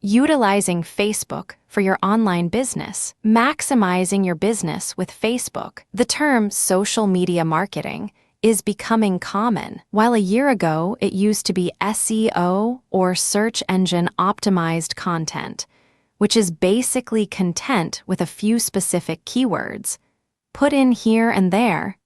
Utilizing Facebook for your online business. Maximizing your business with Facebook. The term social media marketing is becoming common. While a year ago it used to be SEO or search engine optimized content, which is basically content with a few specific keywords, put in here and there.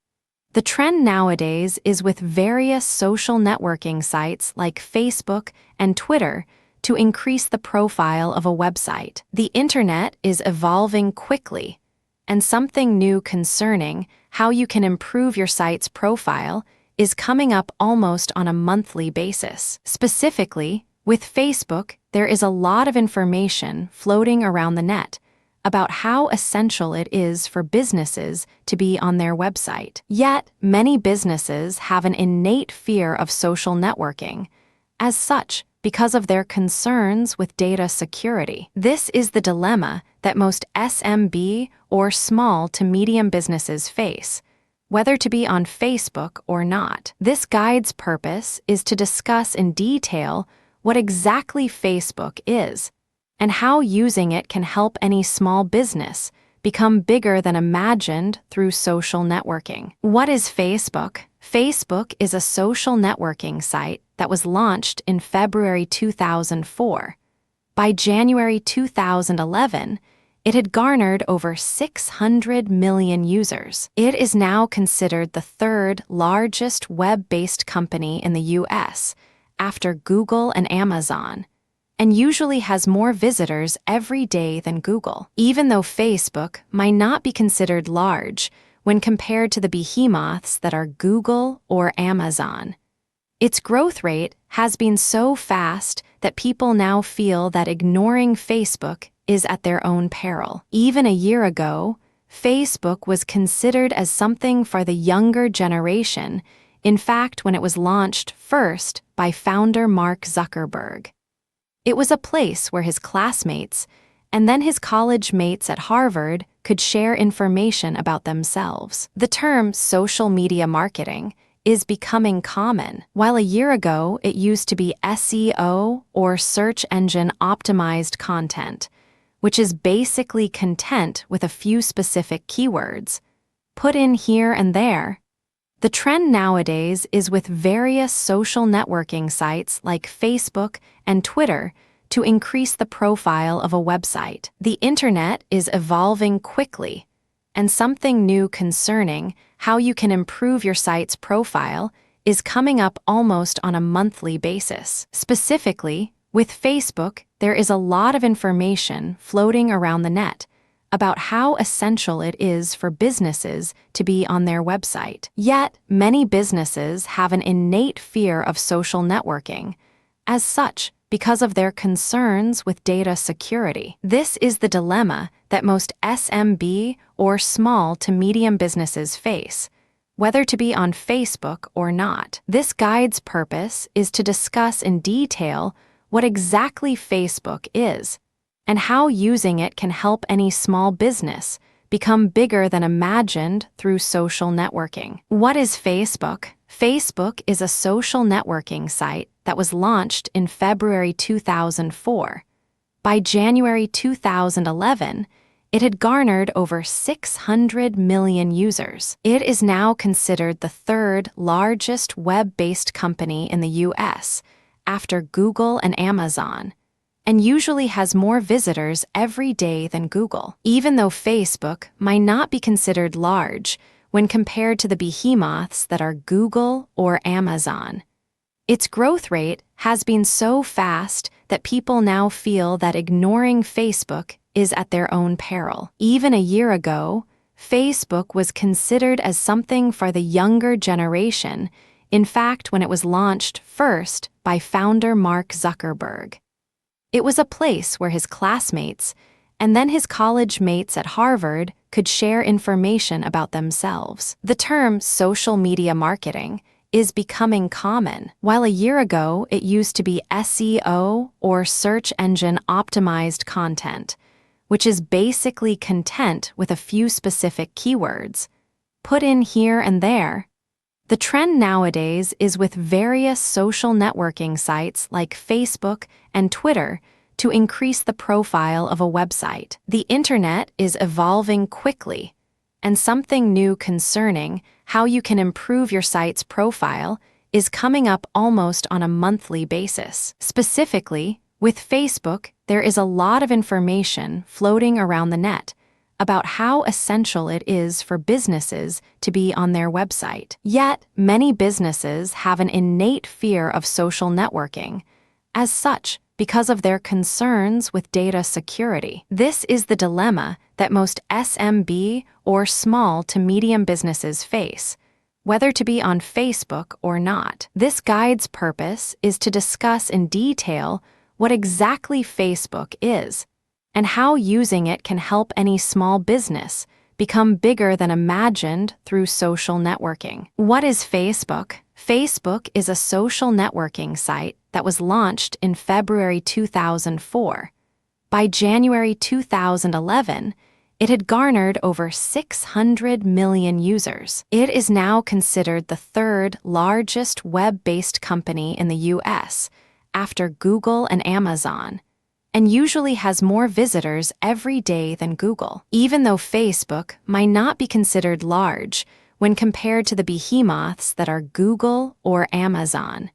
The trend nowadays is with various social networking sites like Facebook and Twitter to increase the profile of a website. The internet is evolving quickly, and something new concerning how you can improve your site's profile is coming up almost on a monthly basis. Specifically, with Facebook, there is a lot of information floating around the net about how essential it is for businesses to be on their website. Yet, many businesses have an innate fear of social networking. As such, because of their concerns with data security. This is the dilemma that most SMB or small to medium businesses face, whether to be on Facebook or not. This guide's purpose is to discuss in detail what exactly Facebook is and how using it can help any small business become bigger than imagined through social networking. What is Facebook? Facebook is a social networking site that was launched in February 2004. By January 2011, it had garnered over 600 million users. It is now considered the third largest web-based company in the US, after Google and Amazon, and usually has more visitors every day than Google. Even though Facebook might not be considered large when compared to the behemoths that are Google or Amazon, its growth rate has been so fast that people now feel that ignoring Facebook is at their own peril. Even a year ago, Facebook was considered as something for the younger generation, in fact, when it was launched first by founder Mark Zuckerberg. It was a place where his classmates and then his college mates at Harvard could share information about themselves. The term social media marketing is becoming common. While a year ago it used to be SEO or search engine optimized content, which is basically content with a few specific keywords, put in here and there. The trend nowadays is with various social networking sites like Facebook and Twitter to increase the profile of a website. The internet is evolving quickly, and something new concerning how you can improve your site's profile is coming up almost on a monthly basis. Specifically, with Facebook, there is a lot of information floating around the net about how essential it is for businesses to be on their website. Yet, many businesses have an innate fear of social networking. As such, because of their concerns with data security. This is the dilemma that most SMB or small to medium businesses face, whether to be on Facebook or not. This guide's purpose is to discuss in detail what exactly Facebook is and how using it can help any small business become bigger than imagined through social networking. What is Facebook? Facebook is a social networking site that was launched in February 2004. By January 2011, it had garnered over 600 million users. It is now considered the third largest web-based company in the US, after Google and Amazon, and usually has more visitors every day than Google. Even though Facebook might not be considered large when compared to the behemoths that are Google or Amazon, its growth rate has been so fast that people now feel that ignoring Facebook is at their own peril. Even a year ago, Facebook was considered as something for the younger generation, in fact, when it was launched first by founder Mark Zuckerberg. It was a place where his classmates and then his college mates at Harvard could share information about themselves. The term social media marketing is becoming common. While a year ago it used to be SEO or search engine optimized content, which is basically content with a few specific keywords, put in here and there. The trend nowadays is with various social networking sites like Facebook and Twitter to increase the profile of a website. The internet is evolving quickly, and something new concerning how you can improve your site's profile is coming up almost on a monthly basis. Specifically, with Facebook, there is a lot of information floating around the net about how essential it is for businesses to be on their website. Yet, many businesses have an innate fear of social networking. As such, because of their concerns with data security. This is the dilemma that most SMB or small to medium businesses face, whether to be on Facebook or not. This guide's purpose is to discuss in detail what exactly Facebook is and how using it can help any small business become bigger than imagined through social networking. What is Facebook? Facebook is a social networking site that was launched in February 2004. By January 2011, it had garnered over 600 million users. It is now considered the third largest web-based company in the US, after Google and Amazon, and usually has more visitors every day than Google. Even though Facebook might not be considered large when compared to the behemoths that are Google or Amazon,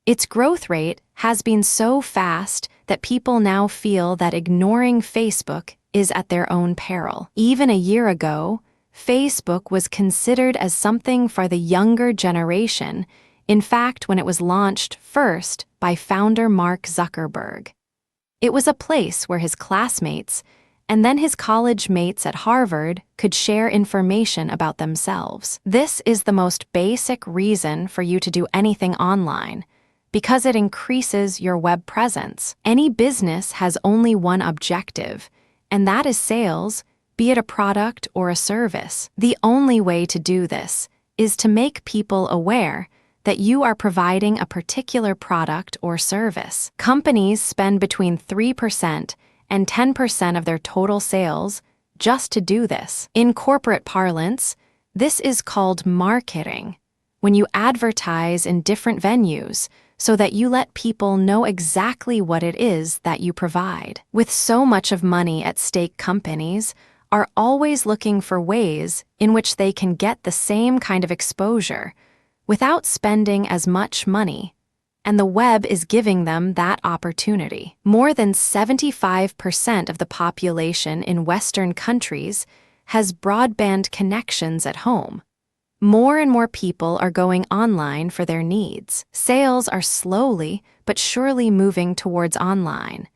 its growth rate has been so fast that people now feel that ignoring Facebook is at their own peril. Even a year ago, Facebook was considered as something for the younger generation, in fact, when it was launched first by founder Mark Zuckerberg. It was a place where his classmates and then his college mates at Harvard could share information about themselves. This is the most basic reason for you to do anything online, because it increases your web presence. Any business has only one objective, and that is sales, be it a product or a service. The only way to do this is to make people aware that you are providing a particular product or service. Companies spend between 3% and 10% of their total sales just to do this. In corporate parlance, this is called marketing, when you advertise in different venues so that you let people know exactly what it is that you provide. With so much of money at stake, companies are always looking for ways in which they can get the same kind of exposure without spending as much money, and the web is giving them that opportunity. More than 75% of the population in Western countries has broadband connections at home. More and more people are going online for their needs. Sales are slowly but surely moving towards online,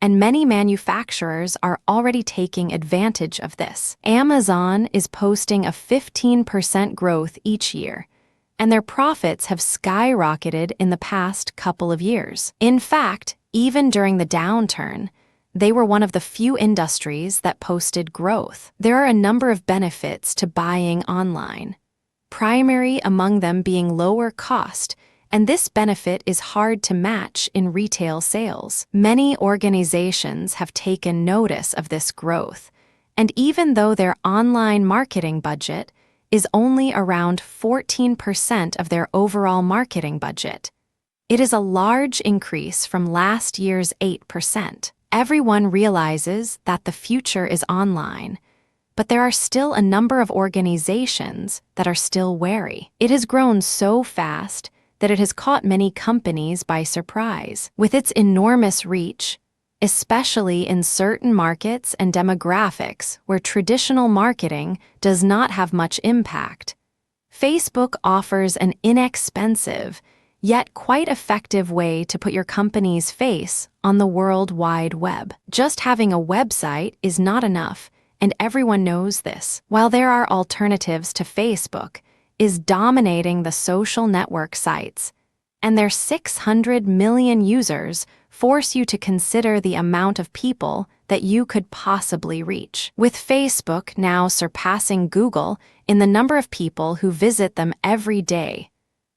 and many manufacturers are already taking advantage of this. Amazon is posting a 15% growth each year, and their profits have skyrocketed in the past couple of years. In fact, even during the downturn, they were one of the few industries that posted growth. There are a number of benefits to buying online, primary among them being lower cost, and this benefit is hard to match in retail sales. Many organizations have taken notice of this growth, and even though their online marketing budget is only around 14% of their overall marketing budget, it is a large increase from last year's 8%. Everyone realizes that the future is online, but there are still a number of organizations that are still wary. It has grown so fast that it has caught many companies by surprise. With its enormous reach, especially in certain markets and demographics where traditional marketing does not have much impact, Facebook offers an inexpensive, yet quite effective way to put your company's face on the World Wide Web. Just having a website is not enough, and everyone knows this. While there are alternatives to Facebook, is dominating the social network sites, and their 600 million users force you to consider the amount of people that you could possibly reach. With Facebook now surpassing Google in the number of people who visit them every day,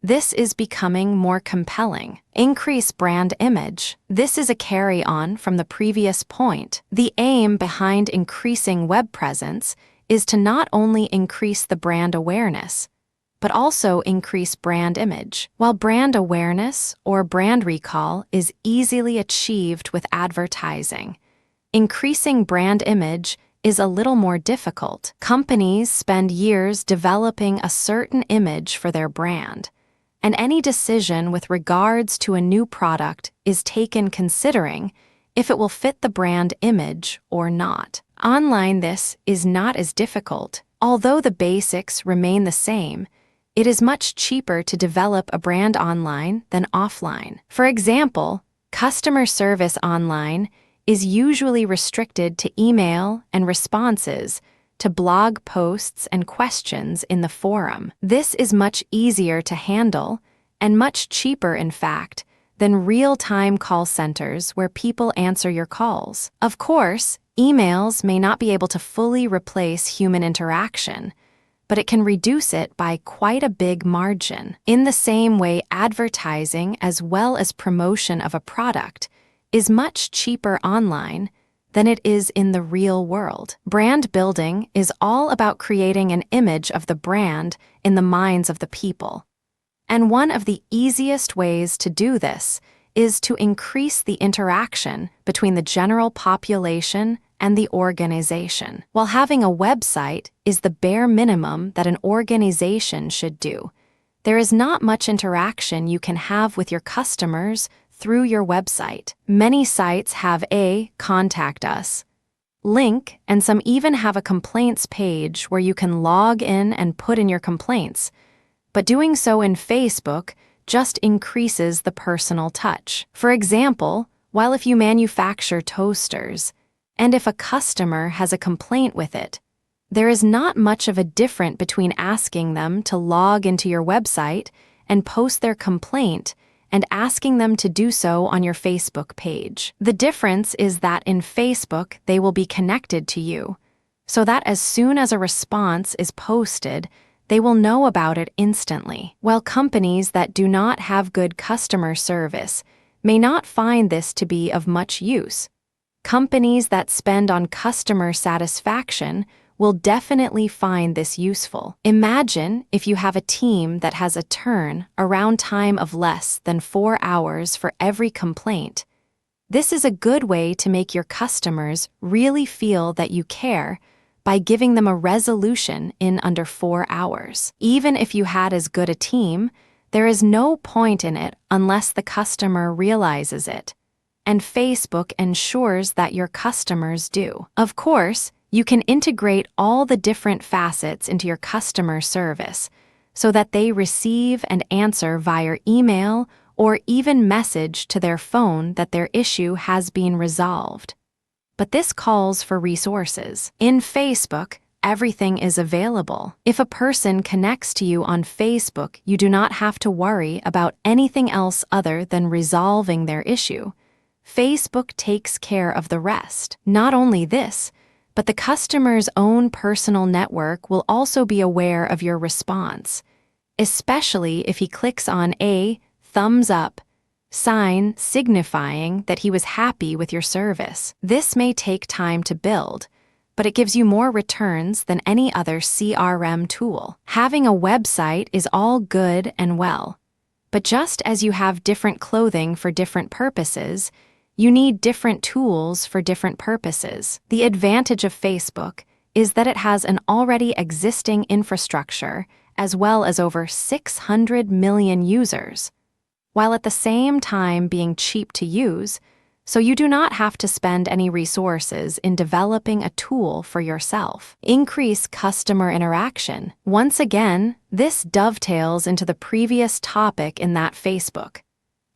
this is becoming more compelling. Increase brand image. This is a carry-on from the previous point. The aim behind increasing web presence is to not only increase the brand awareness, but also increase brand image. While brand awareness or brand recall is easily achieved with advertising, increasing brand image is a little more difficult. Companies spend years developing a certain image for their brand, and any decision with regards to a new product is taken considering if it will fit the brand image or not. Online, this is not as difficult. Although the basics remain the same, it is much cheaper to develop a brand online than offline. For example, customer service online is usually restricted to email and responses to blog posts and questions in the forum. This is much easier to handle and much cheaper, in fact, than real-time call centers where people answer your calls. Of course, emails may not be able to fully replace human interaction, but it can reduce it by quite a big margin. In the same way, advertising as well as promotion of a product is much cheaper online than it is in the real world. Brand building is all about creating an image of the brand in the minds of the people. And one of the easiest ways to do this is to increase the interaction between the general population and the organization. While having a website is the bare minimum that an organization should do, there is not much interaction you can have with your customers through your website. Many sites have a "Contact Us" link, and some even have a complaints page where you can log in and put in your complaints. But doing so in Facebook just increases the personal touch. For example, while if you manufacture toasters, and if a customer has a complaint with it, there is not much of a difference between asking them to log into your website and post their complaint and asking them to do so on your Facebook page. The difference is that in Facebook, they will be connected to you, so that as soon as a response is posted, they will know about it instantly. While companies that do not have good customer service may not find this to be of much use, companies that spend on customer satisfaction will definitely find this useful. Imagine if you have a team that has a turn-around time of less than 4 hours for every complaint. This is a good way to make your customers really feel that you care by giving them a resolution in under 4 hours. Even if you had as good a team, there is no point in it unless the customer realizes it, and Facebook ensures that your customers do. Of course, you can integrate all the different facets into your customer service so that they receive and answer via email or even message to their phone that their issue has been resolved. But this calls for resources. In Facebook, everything is available. If a person connects to you on Facebook, you do not have to worry about anything else other than resolving their issue. Facebook takes care of the rest. Not only this, but the customer's own personal network will also be aware of your response, especially if he clicks on a thumbs up sign signifying that he was happy with your service. This may take time to build, but it gives you more returns than any other CRM tool. Having a website is all good and well, but just as you have different clothing for different purposes, you need different tools for different purposes. The advantage of Facebook is that it has an already existing infrastructure as well as over 600 million users, while at the same time being cheap to use, so you do not have to spend any resources in developing a tool for yourself. Increase customer interaction. Once again, this dovetails into the previous topic in that Facebook,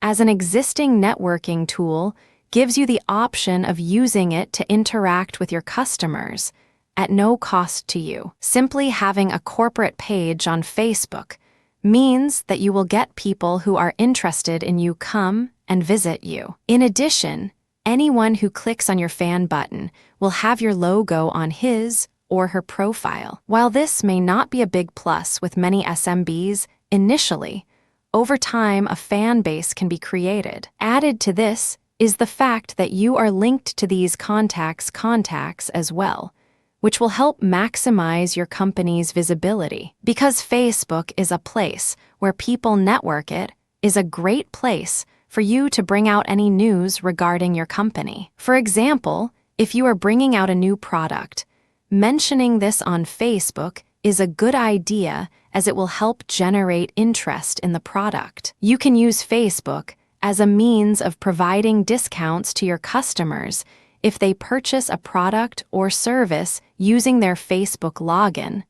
as an existing networking tool, gives you the option of using it to interact with your customers at no cost to you. Simply having a corporate page on Facebook means that you will get people who are interested in you come and visit you. In addition, anyone who clicks on your fan button will have your logo on his or her profile. While this may not be a big plus with many SMBs initially, over time a fan base can be created. Added to this is the fact that you are linked to these contacts as well, which will help maximize your company's visibility. Because Facebook is a place where people network, it is a great place for you to bring out any news regarding your company. For example, if you are bringing out a new product, mentioning this on Facebook is a good idea as it will help generate interest in the product. You can use Facebook as a means of providing discounts to your customers if they purchase a product or service using their Facebook login.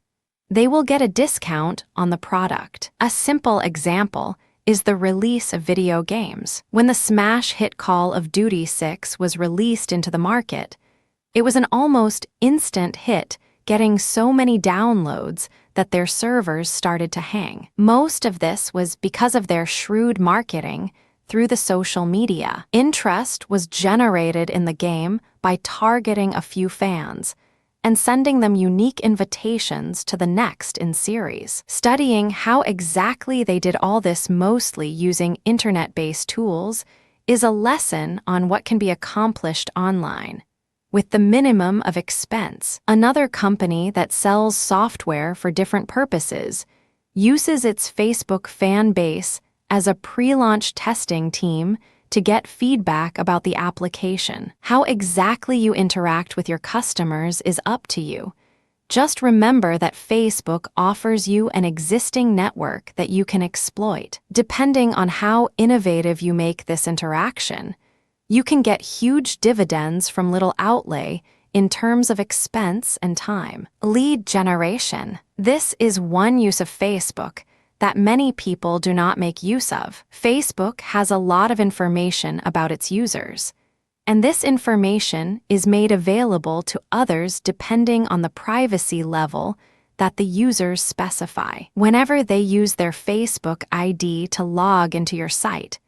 They will get a discount on the product. A simple example is the release of video games. When the smash hit Call of Duty 6 was released into the market, it was an almost instant hit, getting so many downloads that their servers started to hang. Most of this was because of their shrewd marketing through the social media. Interest was generated in the game by targeting a few fans and sending them unique invitations to the next in series. Studying how exactly they did all this, mostly using internet-based tools, is a lesson on what can be accomplished online with the minimum of expense. Another company that sells software for different purposes uses its Facebook fan base as a pre-launch testing team to get feedback about the application. How exactly you interact with your customers is up to you. Just remember that Facebook offers you an existing network that you can exploit. Depending on how innovative you make this interaction, you can get huge dividends from little outlay in terms of expense and time. Lead generation. This is one use of Facebook that many people do not make use of. Facebook has a lot of information about its users, and this information is made available to others depending on the privacy level that the users specify. Whenever they use their Facebook ID to log into your site,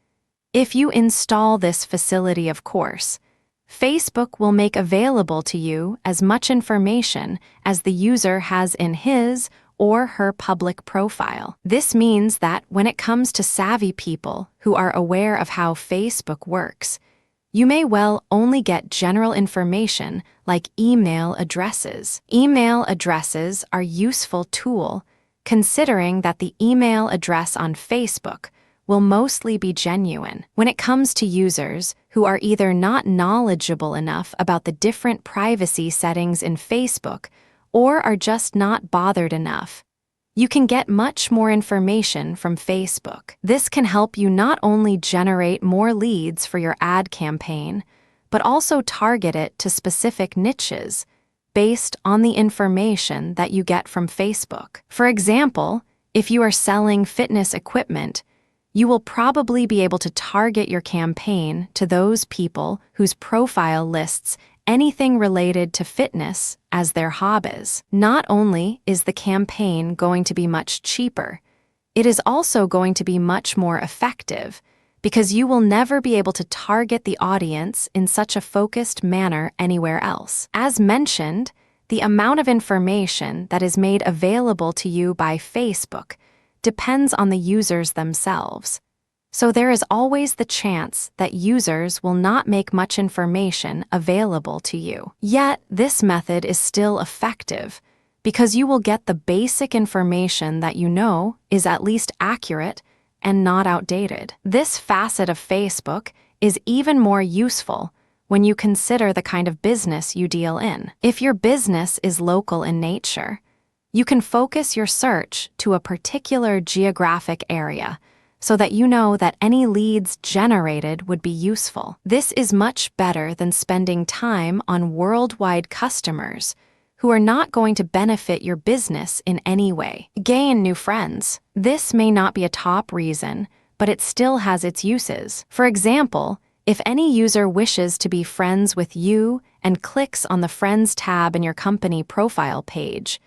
if you install this facility, of course, Facebook will make available to you as much information as the user has in his or her public profile. This means that when it comes to savvy people who are aware of how Facebook works, you may well only get general information like email addresses. Email addresses are a useful tool, considering that the email address on Facebook will mostly be genuine. When it comes to users who are either not knowledgeable enough about the different privacy settings in Facebook or are just not bothered enough, you can get much more information from Facebook. This can help you not only generate more leads for your ad campaign, but also target it to specific niches based on the information that you get from Facebook. For example, if you are selling fitness equipment, you will probably be able to target your campaign to those people whose profile lists anything related to fitness as their hobbies. Not only is the campaign going to be much cheaper, it is also going to be much more effective because you will never be able to target the audience in such a focused manner anywhere else. As mentioned, the amount of information that is made available to you by Facebook depends on the users themselves. So there is always the chance that users will not make much information available to you. Yet, this method is still effective because you will get the basic information that you know is at least accurate and not outdated. This facet of Facebook is even more useful when you consider the kind of business you deal in. If your business is local in nature, you can focus your search to a particular geographic area so that you know that any leads generated would be useful. This is much better than spending time on worldwide customers who are not going to benefit your business in any way. Gain new friends. This may not be a top reason, but it still has its uses. For example, if any user wishes to be friends with you and clicks on the Friends tab in your company profile page,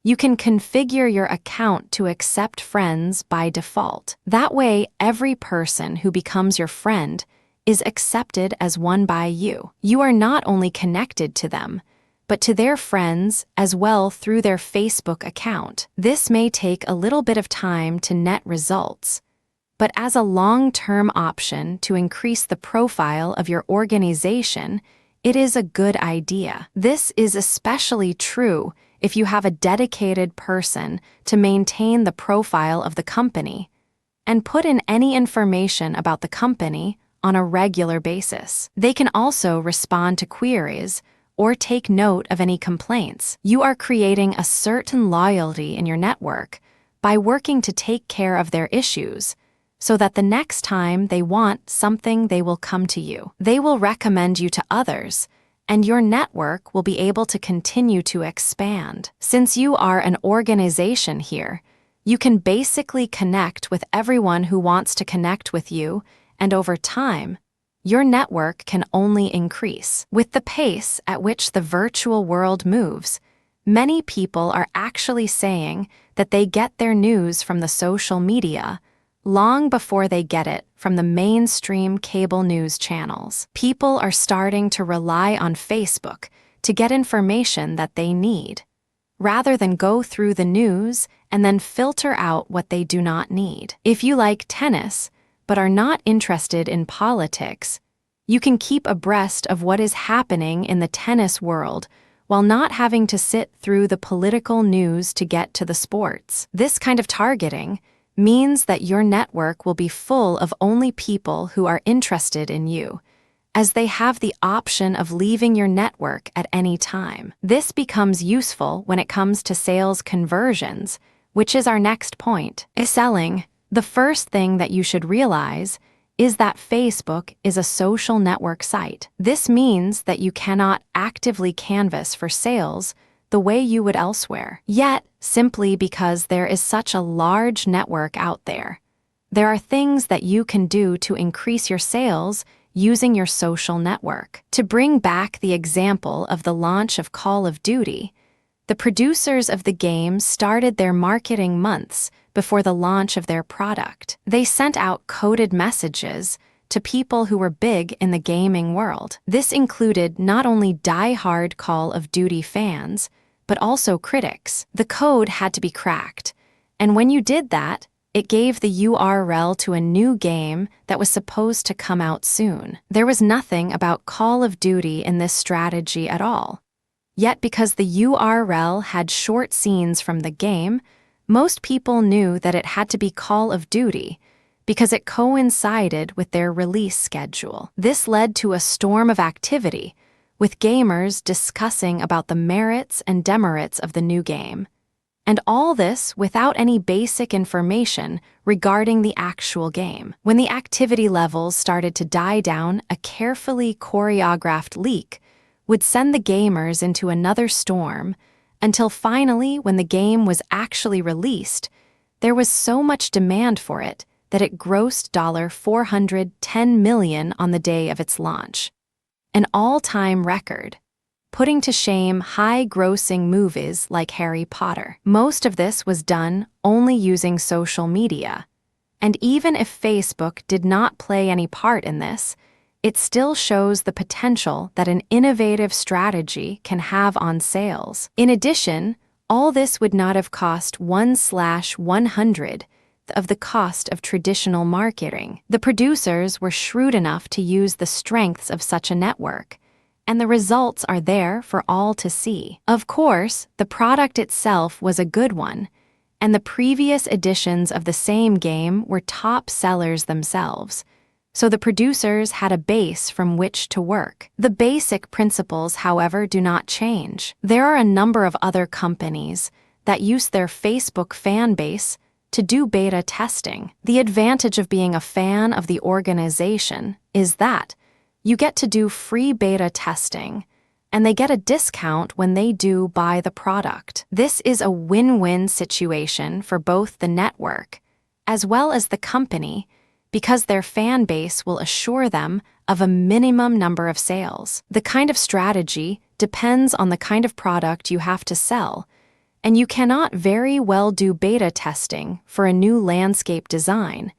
you can configure your account to accept friends by default. That way, every person who becomes your friend is accepted as one by you. You are not only connected to them, but to their friends as well through their Facebook account. This may take a little bit of time to net results, but as a long-term option to increase the profile of your organization it is a good idea. This is especially true if you have a dedicated person to maintain the profile of the company and put in any information about the company on a regular basis. They can also respond to queries or take note of any complaints. You are creating a certain loyalty in your network by working to take care of their issues, so that the next time they want something, they will come to you. They will recommend you to others, and your network will be able to continue to expand. Since you are an organization here, you can basically connect with everyone who wants to connect with you, and over time, your network can only increase. With the pace at which the virtual world moves, many people are actually saying that they get their news from the social media long before they get it from the mainstream cable news channels. People are starting to rely on Facebook to get information that they need, rather than go through the news and then filter out what they do not need. If you like tennis, but are not interested in politics, you can keep abreast of what is happening in the tennis world while not having to sit through the political news to get to the sports. This kind of targeting means that your network will be full of only people who are interested in you, as they have the option of leaving your network at any time. This becomes useful when it comes to sales conversions, which is our next point. Selling, the first thing that you should realize is that Facebook is a social network site. This means that you cannot actively canvas for sales the way you would elsewhere. Yet, simply because there is such a large network out there, there are things that you can do to increase your sales using your social network. To bring back the example of the launch of Call of Duty, the producers of the game started their marketing months before the launch of their product. They sent out coded messages to people who were big in the gaming world. This included not only die-hard Call of Duty fans, but also critics. The code had to be cracked, and when you did that, it gave the URL to a new game that was supposed to come out soon. There was nothing about Call of Duty in this strategy at all. Yet because the URL had short scenes from the game, most people knew that it had to be Call of Duty because it coincided with their release schedule. This led to a storm of activity, with gamers discussing about the merits and demerits of the new game. And all this without any basic information regarding the actual game. When the activity levels started to die down, a carefully choreographed leak would send the gamers into another storm, until finally, when the game was actually released, there was so much demand for it that it grossed $410 million on the day of its launch. An all-time record, putting to shame high-grossing movies like Harry Potter. Most of this was done only using social media, and even if Facebook did not play any part in this, it still shows the potential that an innovative strategy can have on sales. In addition, all this would not have cost 1/100 of the cost of traditional marketing. The producers were shrewd enough to use the strengths of such a network, and the results are there for all to see. Of course, the product itself was a good one, and the previous editions of the same game were top sellers themselves, so the producers had a base from which to work. The basic principles, however, do not change. There are a number of other companies that use their Facebook fan base to do beta testing. The advantage of being a fan of the organization is that you get to do free beta testing, and they get a discount when they do buy the product. This is a win-win situation for both the network as well as the company, because their fan base will assure them of a minimum number of sales. The kind of strategy depends on the kind of product you have to sell, and you cannot very well do beta testing for a new landscape design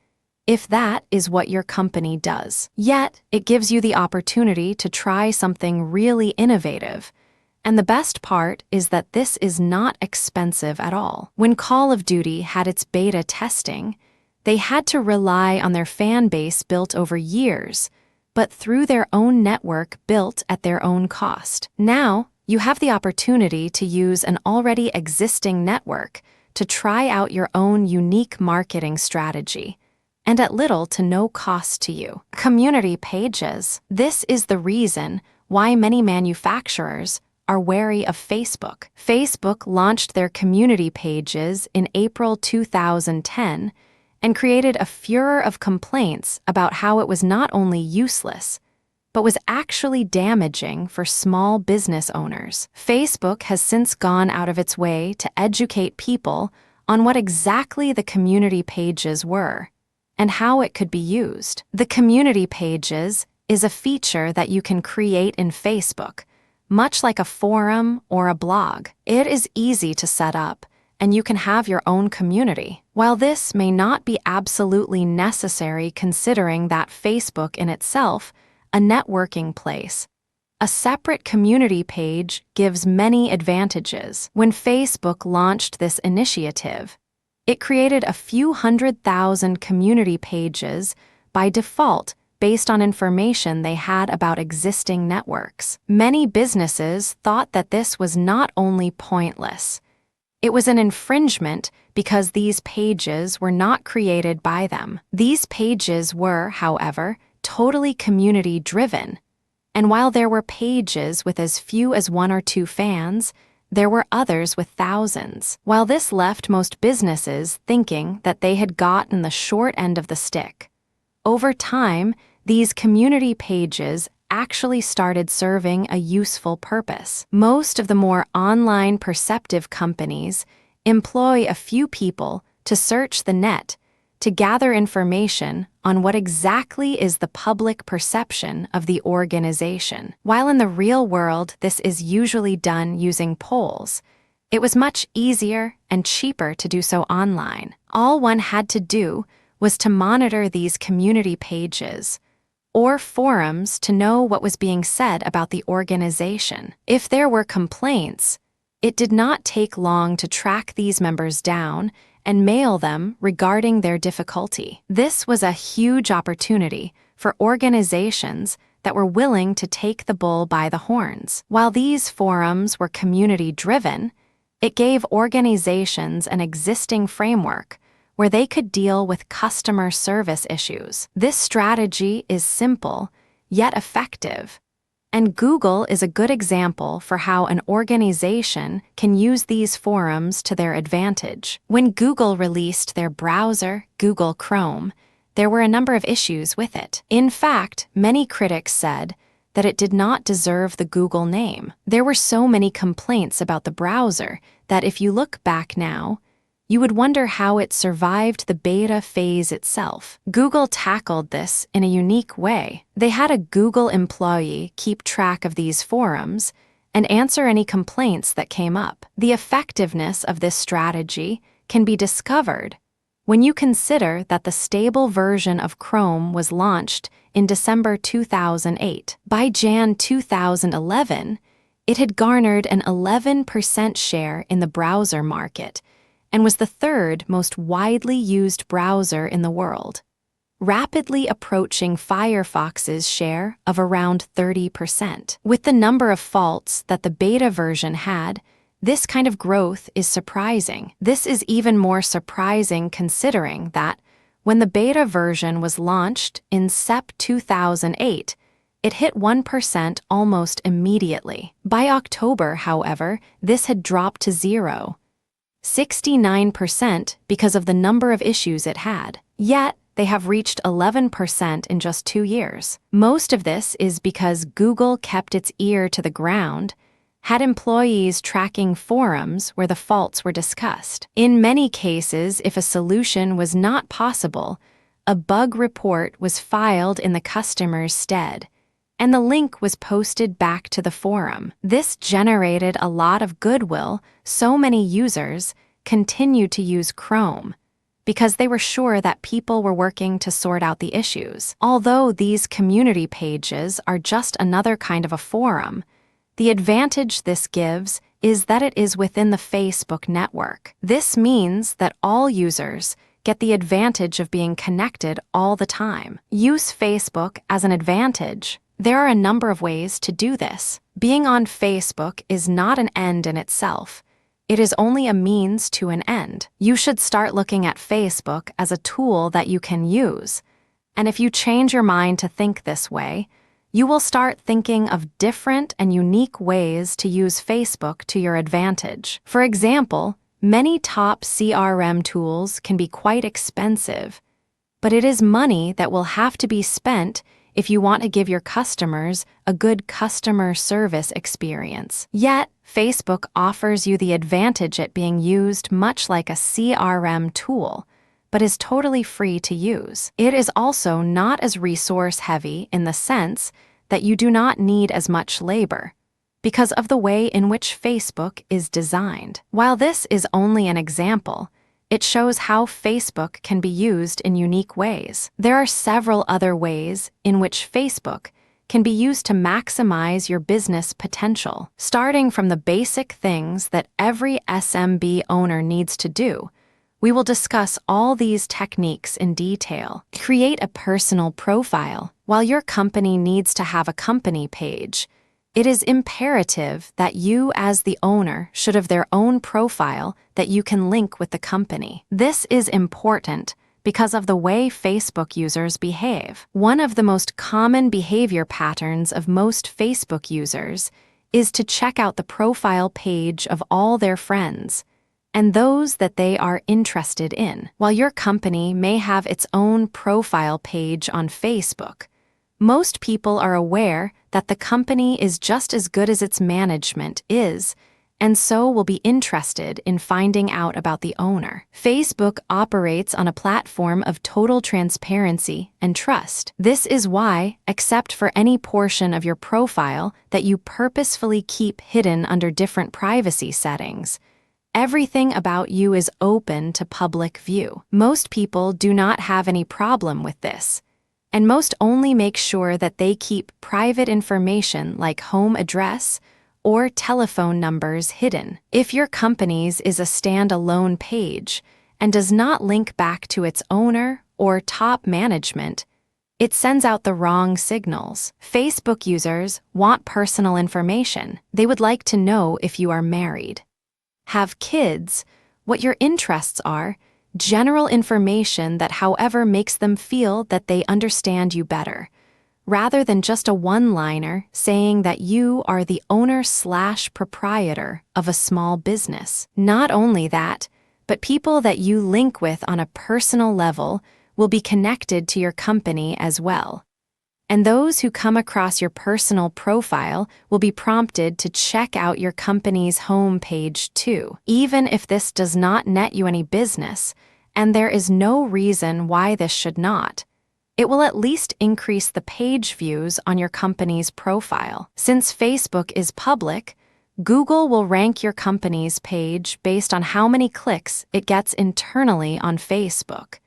if that is what your company does. Yet, it gives you the opportunity to try something really innovative, and the best part is that this is not expensive at all. When Call of Duty had its beta testing, they had to rely on their fan base built over years but through their own network built at their own cost. Now, you have the opportunity to use an already existing network to try out your own unique marketing strategy, and at little to no cost to you. Community pages. This is the reason why many manufacturers are wary of Facebook. Facebook launched their community pages in April 2010 and created a furor of complaints about how it was not only useless, but was actually damaging for small business owners. Facebook has since gone out of its way to educate people on what exactly the community pages were and how it could be used. The community pages is a feature that you can create in Facebook, much like a forum or a blog. It is easy to set up, and you can have your own community. While this may not be absolutely necessary considering that Facebook in itself a networking place, a separate community page gives many advantages. When Facebook launched this initiative, it created a few 100,000 community pages by default based on information they had about existing networks. Many businesses thought that this was not only pointless, it was an infringement because these pages were not created by them. These pages were, however, totally community-driven, and while there were pages with as few as 1 or 2 fans, there were others with thousands. While this left most businesses thinking that they had gotten the short end of the stick, over time, these community pages actually started serving a useful purpose. Most of the more online perceptive companies employ a few people to search the net to gather information on what exactly is the public perception of the organization. While in the real world this is usually done using polls, it was much easier and cheaper to do so online. All one had to do was to monitor these community pages or forums to know what was being said about the organization. If there were complaints, it did not take long to track these members down and mail them regarding their difficulty. This was a huge opportunity for organizations that were willing to take the bull by the horns. While these forums were community-driven, it gave organizations an existing framework where they could deal with customer service issues. This strategy is simple, yet effective, and Google is a good example for how an organization can use these forums to their advantage. When Google released their browser, Google Chrome, there were a number of issues with it. In fact, many critics said that it did not deserve the Google name. There were so many complaints about the browser that if you look back now, you would wonder how it survived the beta phase itself. Google tackled this in a unique way. They had a Google employee keep track of these forums and answer any complaints that came up. The effectiveness of this strategy can be discovered when you consider that the stable version of Chrome was launched in December 2008. By Jan 2011, it had garnered an 11% share in the browser market and was the 3rd most widely used browser in the world, rapidly approaching Firefox's share of around 30%. With the number of faults that the beta version had, this kind of growth is surprising. This is even more surprising considering that when the beta version was launched in Sep 2008, it hit 1% almost immediately. By October, however, this had dropped to 69% because of the number of issues it had. Yet, they have reached 11% in just 2 years. Most of this is because Google kept its ear to the ground, had employees tracking forums where the faults were discussed. In many cases, if a solution was not possible, a bug report was filed in the customer's stead, and the link was posted back to the forum. This generated a lot of goodwill, so many users continued to use Chrome because they were sure that people were working to sort out the issues. Although these community pages are just another kind of a forum, the advantage this gives is that it is within the Facebook network. This means that all users get the advantage of being connected all the time. Use Facebook as an advantage. There are a number of ways to do this. Being on Facebook is not an end in itself. It is only a means to an end. You should start looking at Facebook as a tool that you can use. And if you change your mind to think this way, you will start thinking of different and unique ways to use Facebook to your advantage. For example, many top CRM tools can be quite expensive, but it is money that will have to be spent if you want to give your customers a good customer service experience. Yet, Facebook offers you the advantage at being used much like a CRM tool, but is totally free to use. It is also not as resource-heavy in the sense that you do not need as much labor, because of the way in which Facebook is designed. While this is only an example, it shows how Facebook can be used in unique ways. There are several other ways in which Facebook can be used to maximize your business potential, starting from the basic things that every SMB owner needs to do. We will discuss all these techniques in detail. Create a personal profile. While your company needs to have a company page, it is imperative that you as the owner should have their own profile that you can link with the company. This is important because of the way Facebook users behave. One of the most common behavior patterns of most Facebook users is to check out the profile page of all their friends and those that they are interested in. While your company may have its own profile page on Facebook, most people are aware that the company is just as good as its management is, and so will be interested in finding out about the owner. Facebook operates on a platform of total transparency and trust. This is why, except for any portion of your profile that you purposefully keep hidden under different privacy settings, everything about you is open to public view. Most people do not have any problem with this, and most only make sure that they keep private information like home address or telephone numbers hidden. If your company's is a standalone page and does not link back to its owner or top management, it sends out the wrong signals. Facebook users want personal information. They would like to know if you are married, have kids, what your interests are, general information that however makes them feel that they understand you better, rather than just a one-liner saying that you are the owner/proprietor of a small business. Not only that, but people that you link with on a personal level will be connected to your company as well. And those who come across your personal profile will be prompted to check out your company's homepage too, even if this does not net you any business, and there is no reason why this should not. It will at least increase the page views on your company's profile. Since Facebook is public, Google will rank your company's page based on how many clicks it gets internally on Facebook,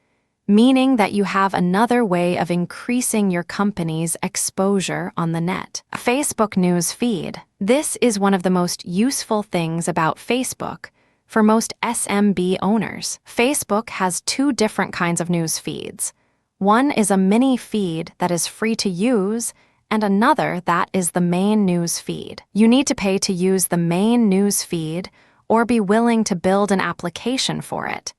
meaning that you have another way of increasing your company's exposure on the net. Facebook news feed. This is one of the most useful things about Facebook for most SMB owners. Facebook has two different kinds of news feeds. One is a mini feed that is free to use, and another that is the main news feed. You need to pay to use the main news feed or be willing to build an application for it.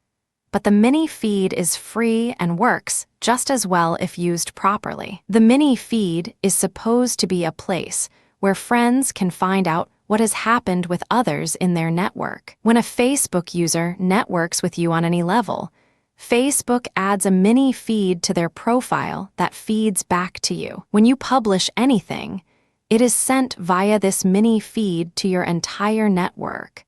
But the mini feed is free and works just as well if used properly. The mini feed is supposed to be a place where friends can find out what has happened with others in their network. When a Facebook user networks with you on any level, Facebook adds a mini feed to their profile that feeds back to you. When you publish anything, it is sent via this mini feed to your entire network.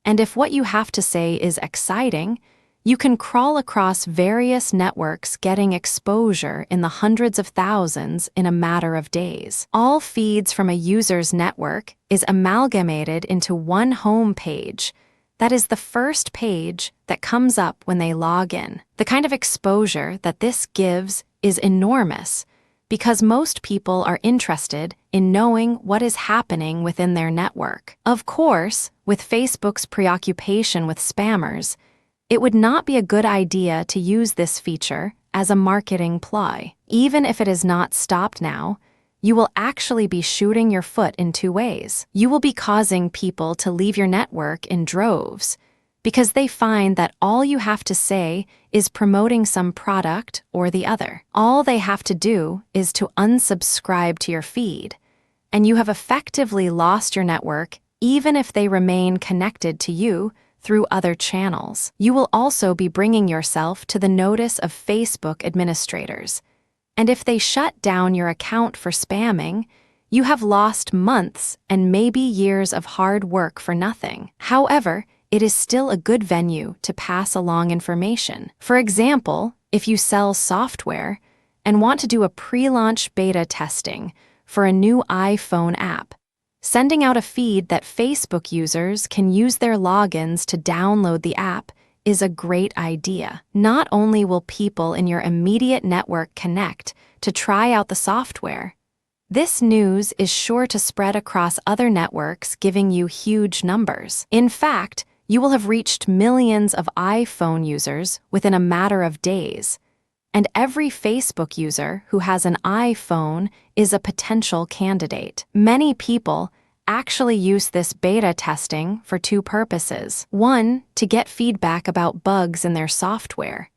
And if what you have to say is exciting, you can crawl across various networks getting exposure in the hundreds of thousands in a matter of days. All feeds from a user's network is amalgamated into one home page. That is the first page that comes up when they log in. The kind of exposure that this gives is enormous because most people are interested in knowing what is happening within their network. Of course, with Facebook's preoccupation with spammers, It would not be a good idea to use this feature as a marketing ploy. Even if it is not stopped now, you will actually be shooting your foot in two ways. You will be causing people to leave your network in droves because they find that all you have to say is promoting some product or the other. All they have to do is to unsubscribe to your feed, and you have effectively lost your network even if they remain connected to you through other channels. You will also be bringing yourself to the notice of Facebook administrators, and if they shut down your account for spamming, you have lost months and maybe years of hard work for nothing. However, it is still a good venue to pass along information. For example, if you sell software and want to do a pre-launch beta testing for a new iPhone app, sending out a feed that Facebook users can use their logins to download the app is a great idea. Not only will people in your immediate network connect to try out the software, this news is sure to spread across other networks, giving you huge numbers. In fact, you will have reached millions of iPhone users within a matter of days, and every Facebook user who has an iPhone is a potential candidate. Many people actually use this beta testing for two purposes. One, to get feedback about bugs in their software.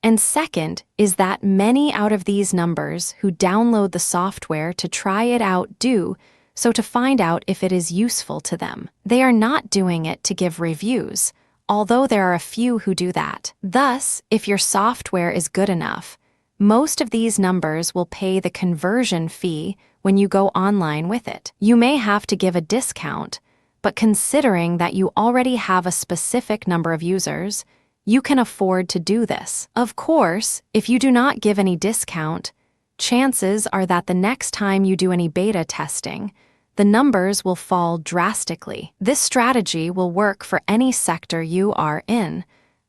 And second is that many out of these numbers who download the software to try it out do so to find out if it is useful to them. They are not doing it to give reviews, although there are a few who do that. Thus, if your software is good enough, most of these numbers will pay the conversion fee when you go online with it. You may have to give a discount, but considering that you already have a specific number of users, you can afford to do this. Of course, if you do not give any discount, chances are that the next time you do any beta testing, the numbers will fall drastically. This strategy will work for any sector you are in,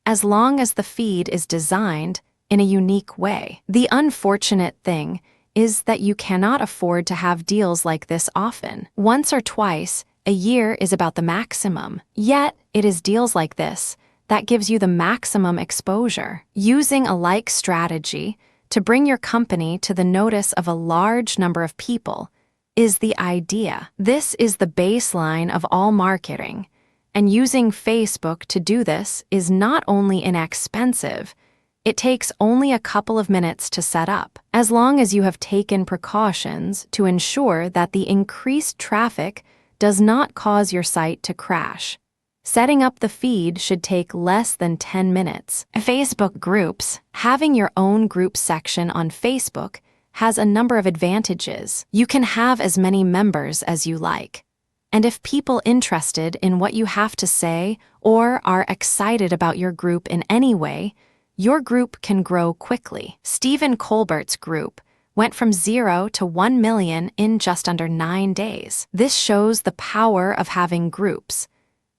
as long as the feed is designed in a unique way. The unfortunate thing is that you cannot afford to have deals like this often. Once or twice a year is about the maximum, yet it is deals like this that gives you the maximum exposure. Using a like strategy to bring your company to the notice of a large number of people is the idea. This is the baseline of all marketing, and using Facebook to do this is not only inexpensive, it takes only a couple of minutes to set up, as long as you have taken precautions to ensure that the increased traffic does not cause your site to crash. Setting up the feed should take less than 10 minutes. Facebook groups. Having your own group section on Facebook has a number of advantages. You can have as many members as you like. And if people interested in what you have to say or are excited about your group in any way, your group can grow quickly. Stephen Colbert's group went from 0 to 1 million in just under 9 days. This shows the power of having groups.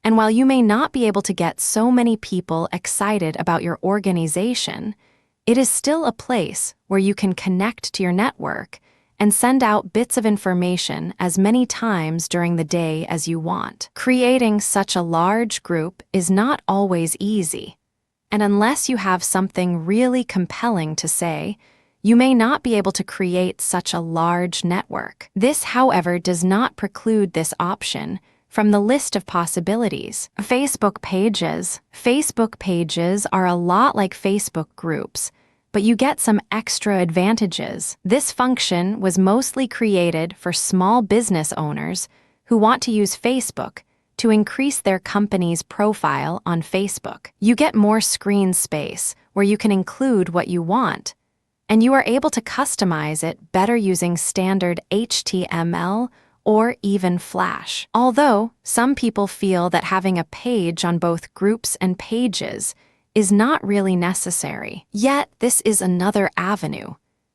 And while you may not be able to get so many people excited about your organization, it is still a place where you can connect to your network and send out bits of information as many times during the day as you want. Creating such a large group is not always easy, and unless you have something really compelling to say, you may not be able to create such a large network. This, however, does not preclude this option from the list of possibilities. Facebook pages. Facebook pages are a lot like Facebook groups, but you get some extra advantages. This function was mostly created for small business owners who want to use Facebook to increase their company's profile on Facebook. You get more screen space where you can include what you want, and you are able to customize it better using standard HTML or even Flash. Although some people feel that having a page on both groups and pages is not really necessary, yet this is another avenue,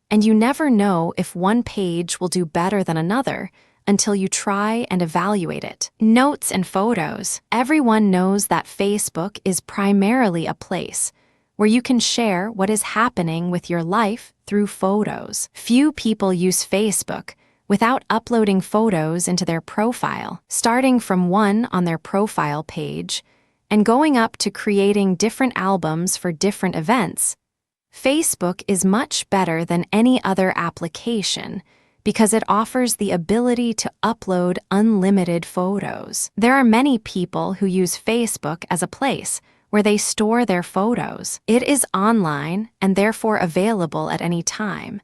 and you never know if one page will do better than another until you try and evaluate it. Notes and photos. Everyone knows that Facebook is primarily a place where you can share what is happening with your life through photos. Few people use Facebook without uploading photos into their profile. Starting from one on their profile page, and going up to creating different albums for different events, Facebook is much better than any other application because it offers the ability to upload unlimited photos. There are many people who use Facebook as a place where they store their photos. It is online and therefore available at any time.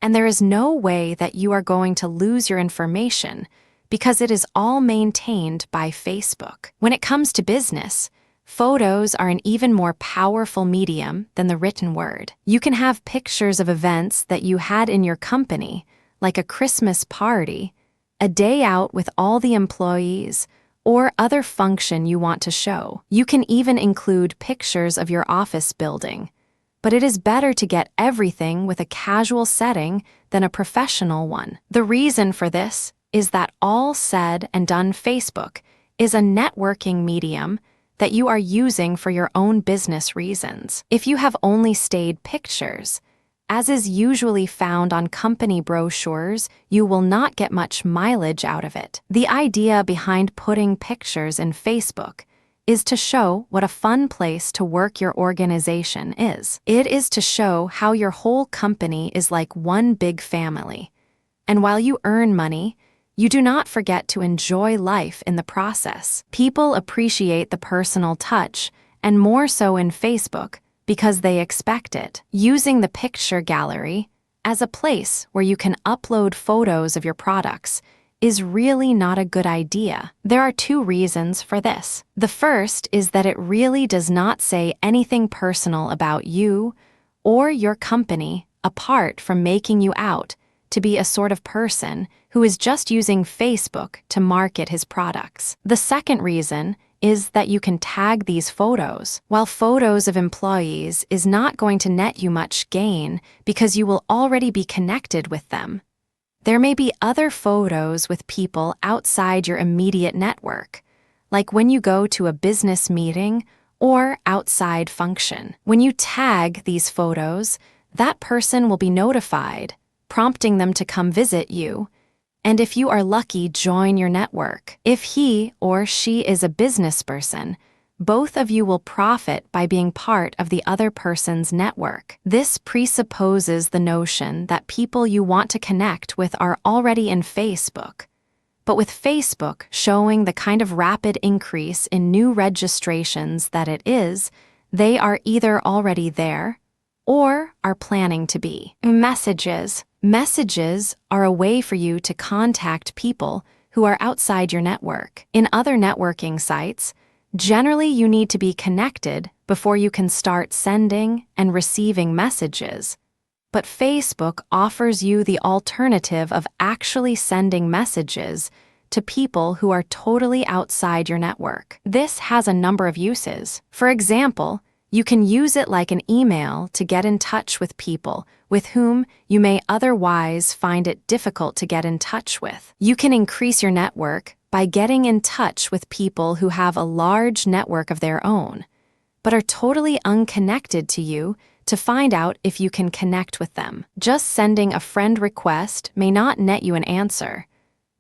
And there is no way that you are going to lose your information because it is all maintained by Facebook. When it comes to business, photos are an even more powerful medium than the written word. You can have pictures of events that you had in your company, like a Christmas party, a day out with all the employees, or other function you want to show. You can even include pictures of your office building. But it is better to get everything with a casual setting than a professional one. The reason for this is that all said and done Facebook is a networking medium that you are using for your own business reasons. If you have only stayed pictures, as is usually found on company brochures, you will not get much mileage out of it. The idea behind putting pictures in Facebook is to show what a fun place to work your organization is. It is to show how your whole company is like one big family. And while you earn money, you do not forget to enjoy life in the process. People appreciate the personal touch, and more so in Facebook, because they expect it. Using the picture gallery as a place where you can upload photos of your products is really not a good idea. There are two reasons for this. The first is that it really does not say anything personal about you or your company apart from making you out to be a sort of person who is just using Facebook to market his products. The second reason is that you can tag these photos. While photos of employees is not going to net you much gain because you will already be connected with them, there may be other photos with people outside your immediate network, like when you go to a business meeting or outside function. When you tag these photos, that person will be notified, prompting them to come visit you, and if you are lucky, join your network. If he or she is a business person, both of you will profit by being part of the other person's network. This presupposes the notion that people you want to connect with are already in Facebook. But with Facebook showing the kind of rapid increase in new registrations that it is, they are either already there or are planning to be. Messages. Messages are a way for you to contact people who are outside your network. In other networking sites, generally you need to be connected before you can start sending and receiving messages. But Facebook offers you the alternative of actually sending messages to people who are totally outside your network. This has a number of uses. For example, you can use it like an email to get in touch with people with whom you may otherwise find it difficult to get in touch with. You can increase your network by getting in touch with people who have a large network of their own, but are totally unconnected to you to find out if you can connect with them. Just sending a friend request may not net you an answer,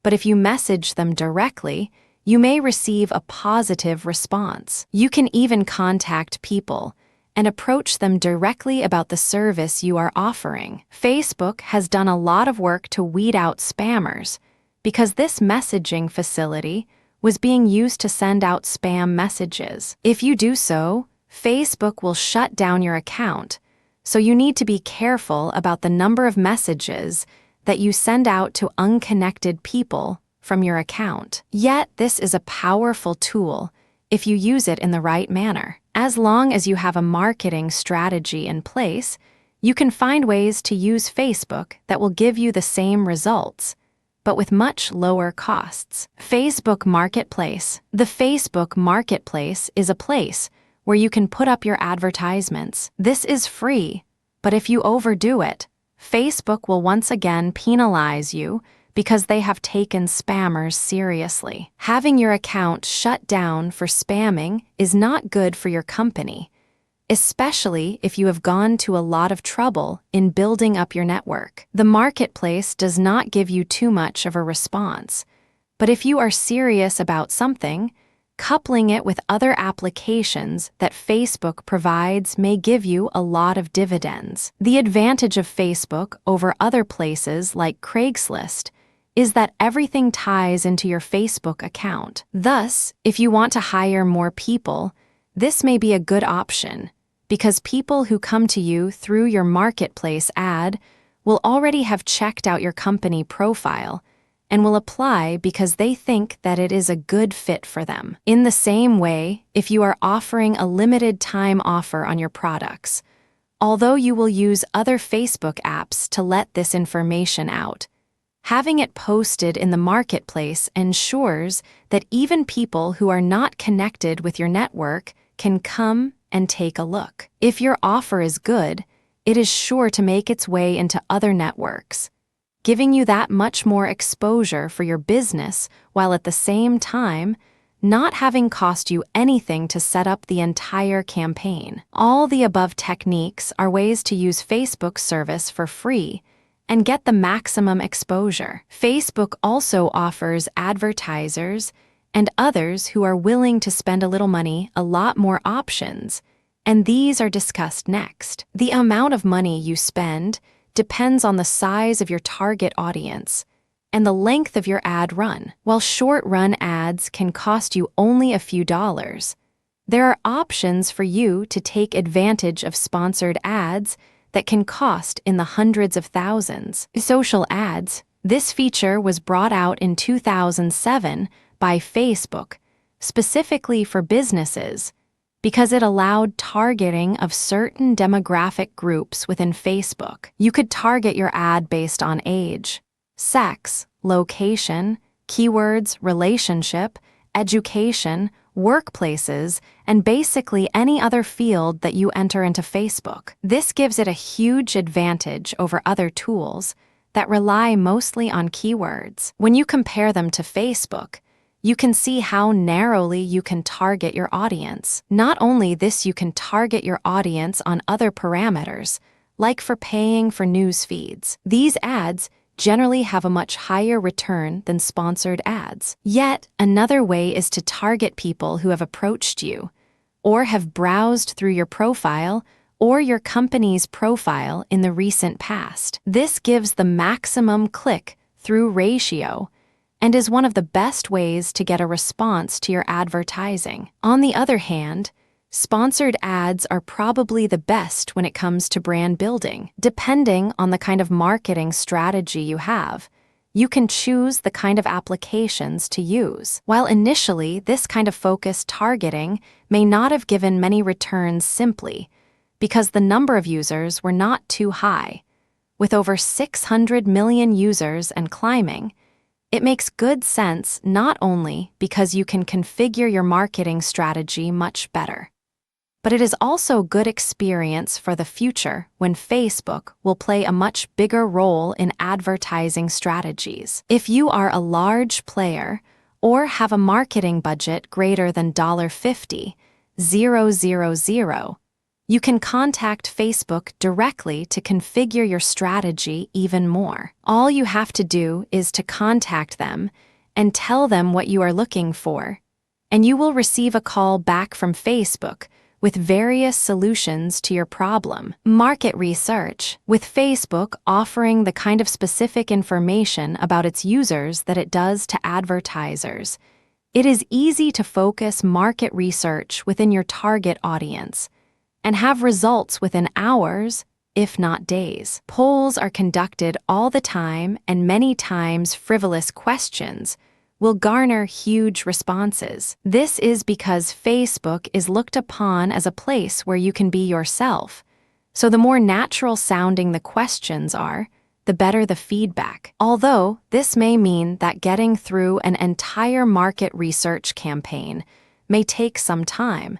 but if you message them directly, you may receive a positive response. You can even contact people and approach them directly about the service you are offering. Facebook has done a lot of work to weed out spammers because this messaging facility was being used to send out spam messages. If you do so, Facebook will shut down your account, so you need to be careful about the number of messages that you send out to unconnected people from your account. Yet, this is a powerful tool if you use it in the right manner. As long as you have a marketing strategy in place, you can find ways to use Facebook that will give you the same results, but with much lower costs. Facebook Marketplace. The Facebook Marketplace is a place where you can put up your advertisements. This is free, but if you overdo it, Facebook will once again penalize you because they have taken spammers seriously. Having your account shut down for spamming is not good for your company, especially if you have gone to a lot of trouble in building up your network. The marketplace does not give you too much of a response, but if you are serious about something, coupling it with other applications that Facebook provides may give you a lot of dividends. The advantage of Facebook over other places like Craigslist is that everything ties into your Facebook account. Thus, if you want to hire more people, this may be a good option because people who come to you through your marketplace ad will already have checked out your company profile and will apply because they think that it is a good fit for them. In the same way, if you are offering a limited time offer on your products, although you will use other Facebook apps to let this information out, having it posted in the marketplace ensures that even people who are not connected with your network can come and take a look. If your offer is good, it is sure to make its way into other networks, giving you that much more exposure for your business while at the same time not having cost you anything to set up the entire campaign. All the above techniques are ways to use Facebook's service for free and get the maximum exposure. Facebook also offers advertisers and others who are willing to spend a little money a lot more options, and these are discussed next. The amount of money you spend depends on the size of your target audience and the length of your ad run. While short-run ads can cost you only a few dollars, there are options for you to take advantage of sponsored ads that can cost in the hundreds of thousands. Social ads. This feature was brought out in 2007 by Facebook, specifically for businesses, because it allowed targeting of certain demographic groups within Facebook. You could target your ad based on age, sex, location, keywords, relationship, education, workplaces, and basically any other field that you enter into Facebook. This gives it a huge advantage over other tools that rely mostly on keywords. When you compare them to Facebook, you can see how narrowly you can target your audience. Not only this, you can target your audience on other parameters, like for paying for news feeds. These ads generally have a much higher return than sponsored ads. Yet, another way is to target people who have approached you, or have browsed through your profile or your company's profile in the recent past. This gives the maximum click-through ratio and is one of the best ways to get a response to your advertising. On the other hand, sponsored ads are probably the best when it comes to brand building. Depending on the kind of marketing strategy you have, you can choose the kind of applications to use. While initially this kind of focused targeting may not have given many returns simply because the number of users were not too high, with over 600 million users and climbing, it makes good sense not only because you can configure your marketing strategy much better, but it is also good experience for the future when Facebook will play a much bigger role in advertising strategies. If you are a large player or have a marketing budget greater than $50,000, you can contact Facebook directly to configure your strategy even more. All you have to do is to contact them and tell them what you are looking for, and you will receive a call back from Facebook with various solutions to your problem. Market research. With Facebook offering the kind of specific information about its users that it does to advertisers, it is easy to focus market research within your target audience and have results within hours, if not days. Polls are conducted all the time, and many times frivolous questions will garner huge responses. This is because Facebook is looked upon as a place where you can be yourself, so the more natural sounding the questions are, the better the feedback. Although this may mean that getting through an entire market research campaign may take some time,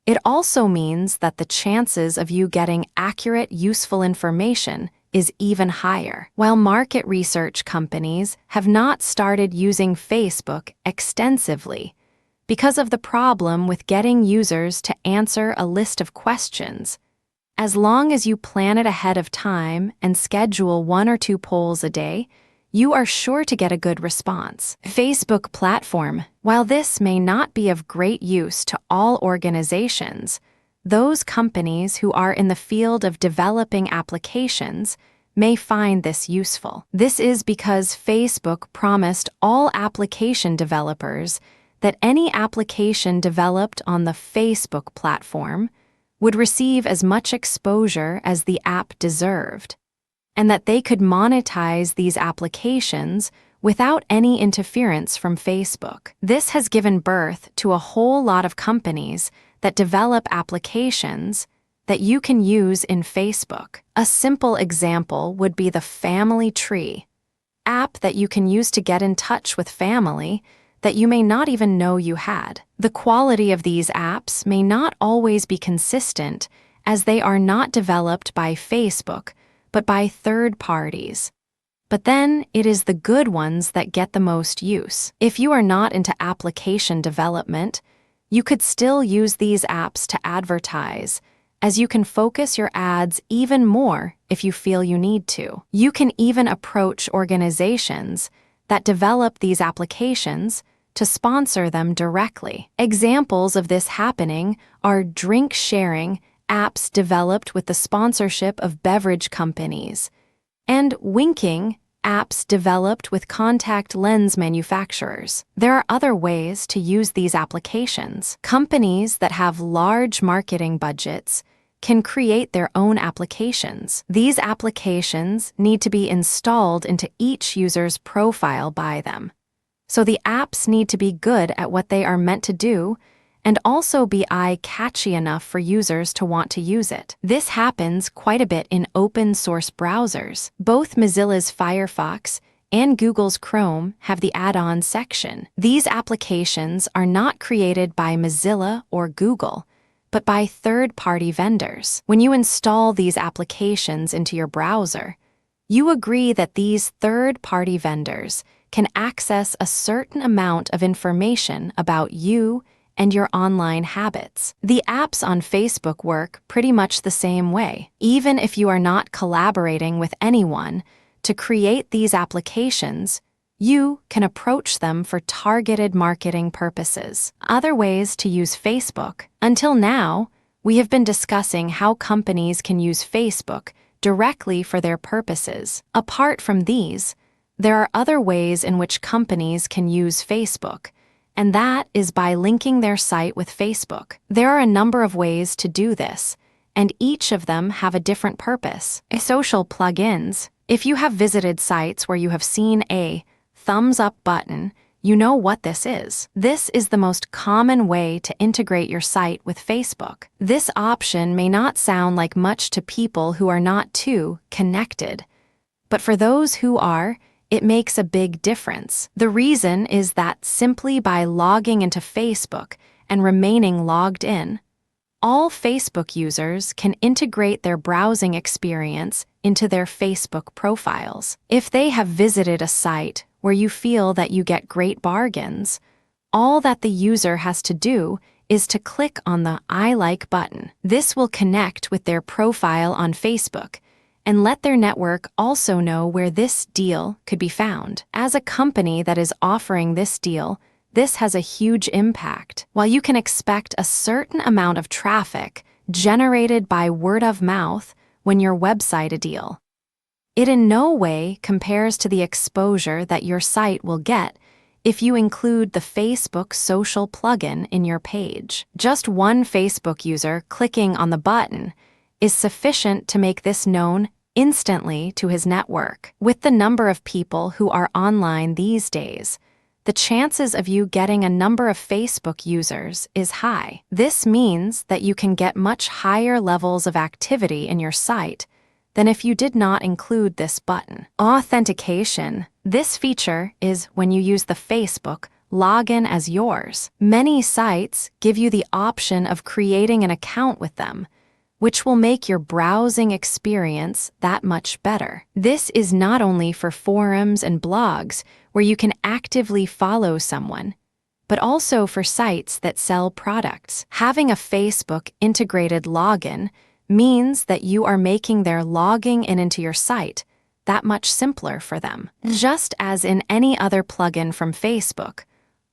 it also means that the chances of you getting accurate, useful information is even higher. While market research companies have not started using Facebook extensively because of the problem with getting users to answer a list of questions, as long as you plan it ahead of time and schedule 1 or 2 polls a day, you are sure to get a good response. Facebook platform. While this may not be of great use to all organizations, those companies who are in the field of developing applications may find this useful. This is because Facebook promised all application developers that any application developed on the Facebook platform would receive as much exposure as the app deserved, and that they could monetize these applications without any interference from Facebook. This has given birth to a whole lot of companies that develop applications that you can use in Facebook. A simple example would be the Family Tree app that you can use to get in touch with family that you may not even know you had. The quality of these apps may not always be consistent, as they are not developed by Facebook, but by third parties. But then it is the good ones that get the most use. If you are not into application development, you could still use these apps to advertise, as you can focus your ads even more if you feel you need to. You can even approach organizations that develop these applications to sponsor them directly. Examples of this happening are drink sharing apps developed with the sponsorship of beverage companies, and winking apps developed with contact lens manufacturers. There are other ways to use these applications. Companies that have large marketing budgets can create their own applications. These applications need to be installed into each user's profile by them. So the apps need to be good at what they are meant to do and also be eye-catchy enough for users to want to use it. This happens quite a bit in open-source browsers. Both Mozilla's Firefox and Google's Chrome have the add-on section. These applications are not created by Mozilla or Google, but by third-party vendors. When you install these applications into your browser, you agree that these third-party vendors can access a certain amount of information about you and your online habits. The apps on Facebook work pretty much the same way. Even if you are not collaborating with anyone to create these applications, you can approach them for targeted marketing purposes. Other ways to use Facebook. Until now, we have been discussing how companies can use Facebook directly for their purposes. Apart from these, there are other ways in which companies can use Facebook, and that is by linking their site with Facebook. There are a number of ways to do this, and each of them have a different purpose. Social plugins. If you have visited sites where you have seen a thumbs up button, you know what this is. This is the most common way to integrate your site with Facebook. This option may not sound like much to people who are not too connected, but for those who are, it makes a big difference. The reason is that simply by logging into Facebook and remaining logged in, all Facebook users can integrate their browsing experience into their Facebook profiles. If they have visited a site where you feel that you get great bargains, all that the user has to do is to click on the I like button. This will connect with their profile on Facebook and let their network also know where this deal could be found. As a company that is offering this deal, this has a huge impact. While you can expect a certain amount of traffic generated by word of mouth when your website a deal, it in no way compares to the exposure that your site will get if you include the Facebook social plugin in your page. Just one Facebook user clicking on the button is sufficient to make this known instantly to his network. With the number of people who are online these days, the chances of you getting a number of Facebook users is high. This means that you can get much higher levels of activity in your site than if you did not include this button. Authentication. This feature is when you use the Facebook login as yours. Many sites give you the option of creating an account with them, which will make your browsing experience that much better. This is not only for forums and blogs where you can actively follow someone, but also for sites that sell products. Having a Facebook integrated login means that you are making their logging in into your site that much simpler for them. Just as in any other plugin from Facebook,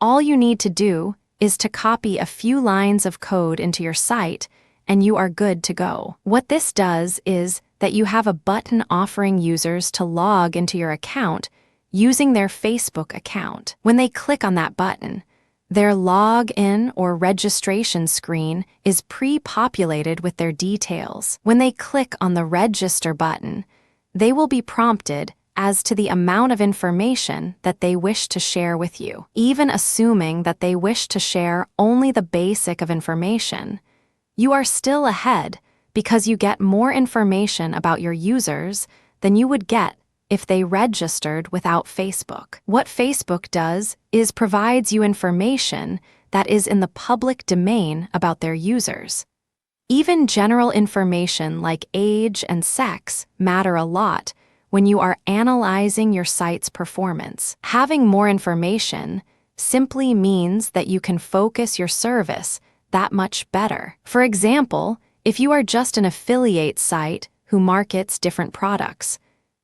all you need to do is to copy a few lines of code into your site and you are good to go. What this does is that you have a button offering users to log into your account using their Facebook account. When they click on that button, their login or registration screen is pre-populated with their details. When they click on the register button, they will be prompted as to the amount of information that they wish to share with you. Even assuming that they wish to share only the basic of information, you are still ahead because you get more information about your users than you would get if they registered without Facebook. What Facebook does is provides you information that is in the public domain about their users. Even general information like age and sex matter a lot when you are analyzing your site's performance. Having more information simply means that you can focus your service that much better. For example, if you are just an affiliate site who markets different products,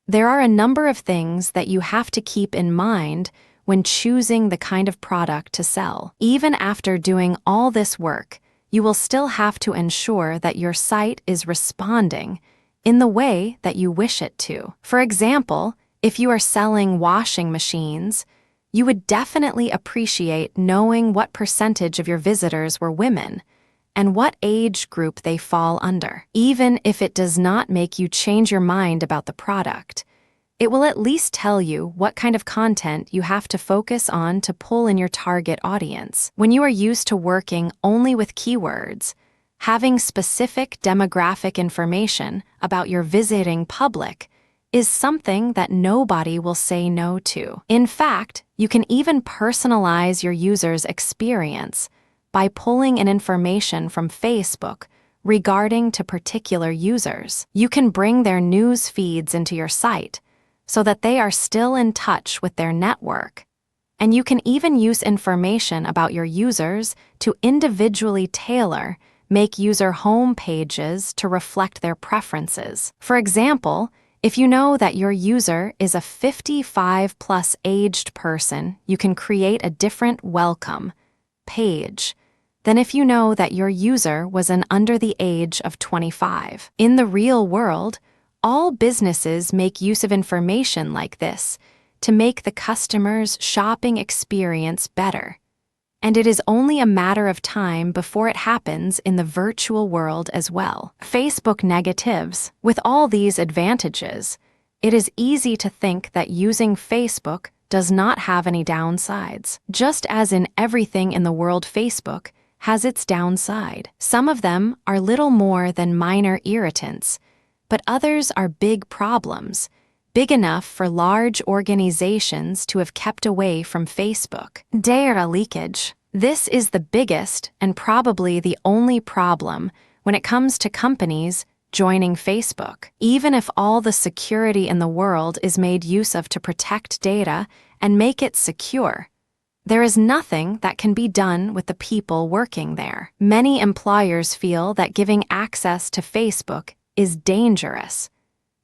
there are a number of things that you have to keep in mind when choosing the kind of product to sell. Even after doing all this work, you will still have to ensure that your site is responding in the way that you wish it to. For example, if you are selling washing machines, you would definitely appreciate knowing what percentage of your visitors were women and what age group they fall under. Even if it does not make you change your mind about the product, it will at least tell you what kind of content you have to focus on to pull in your target audience. When you are used to working only with keywords, having specific demographic information about your visiting public is something that nobody will say no to. In fact, you can even personalize your user's experience by pulling in information from Facebook regarding to particular users. You can bring their news feeds into your site so that they are still in touch with their network. And you can even use information about your users to individually make user home pages to reflect their preferences. For example, if you know that your user is a 55+ aged person, you can create a different welcome page than if you know that your user was under the age of 25. In the real world, all businesses make use of information like this to make the customer's shopping experience better. And it is only a matter of time before it happens in the virtual world as well. Facebook negatives. With all these advantages, it is easy to think that using Facebook does not have any downsides. Just as in everything in the world, Facebook has its downside. Some of them are little more than minor irritants, but others are big problems, big enough for large organizations to have kept away from Facebook. Data leakage. This is the biggest and probably the only problem when it comes to companies joining Facebook. Even if all the security in the world is made use of to protect data and make it secure, there is nothing that can be done with the people working there. Many employers feel that giving access to Facebook is dangerous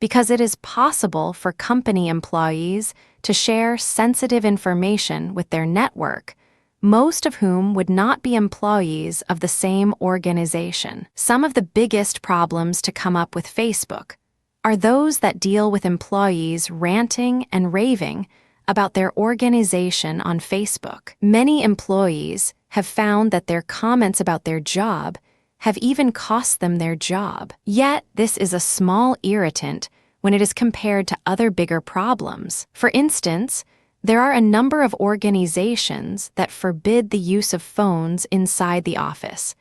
because it is possible for company employees to share sensitive information with their network, most of whom would not be employees of the same organization. Some of the biggest problems to come up with Facebook are those that deal with employees ranting and raving about their organization on Facebook. Many employees have found that their comments about their job have even cost them their job. Yet, this is a small irritant when it is compared to other bigger problems. For instance, there are a number of organizations that forbid the use of phones inside the office,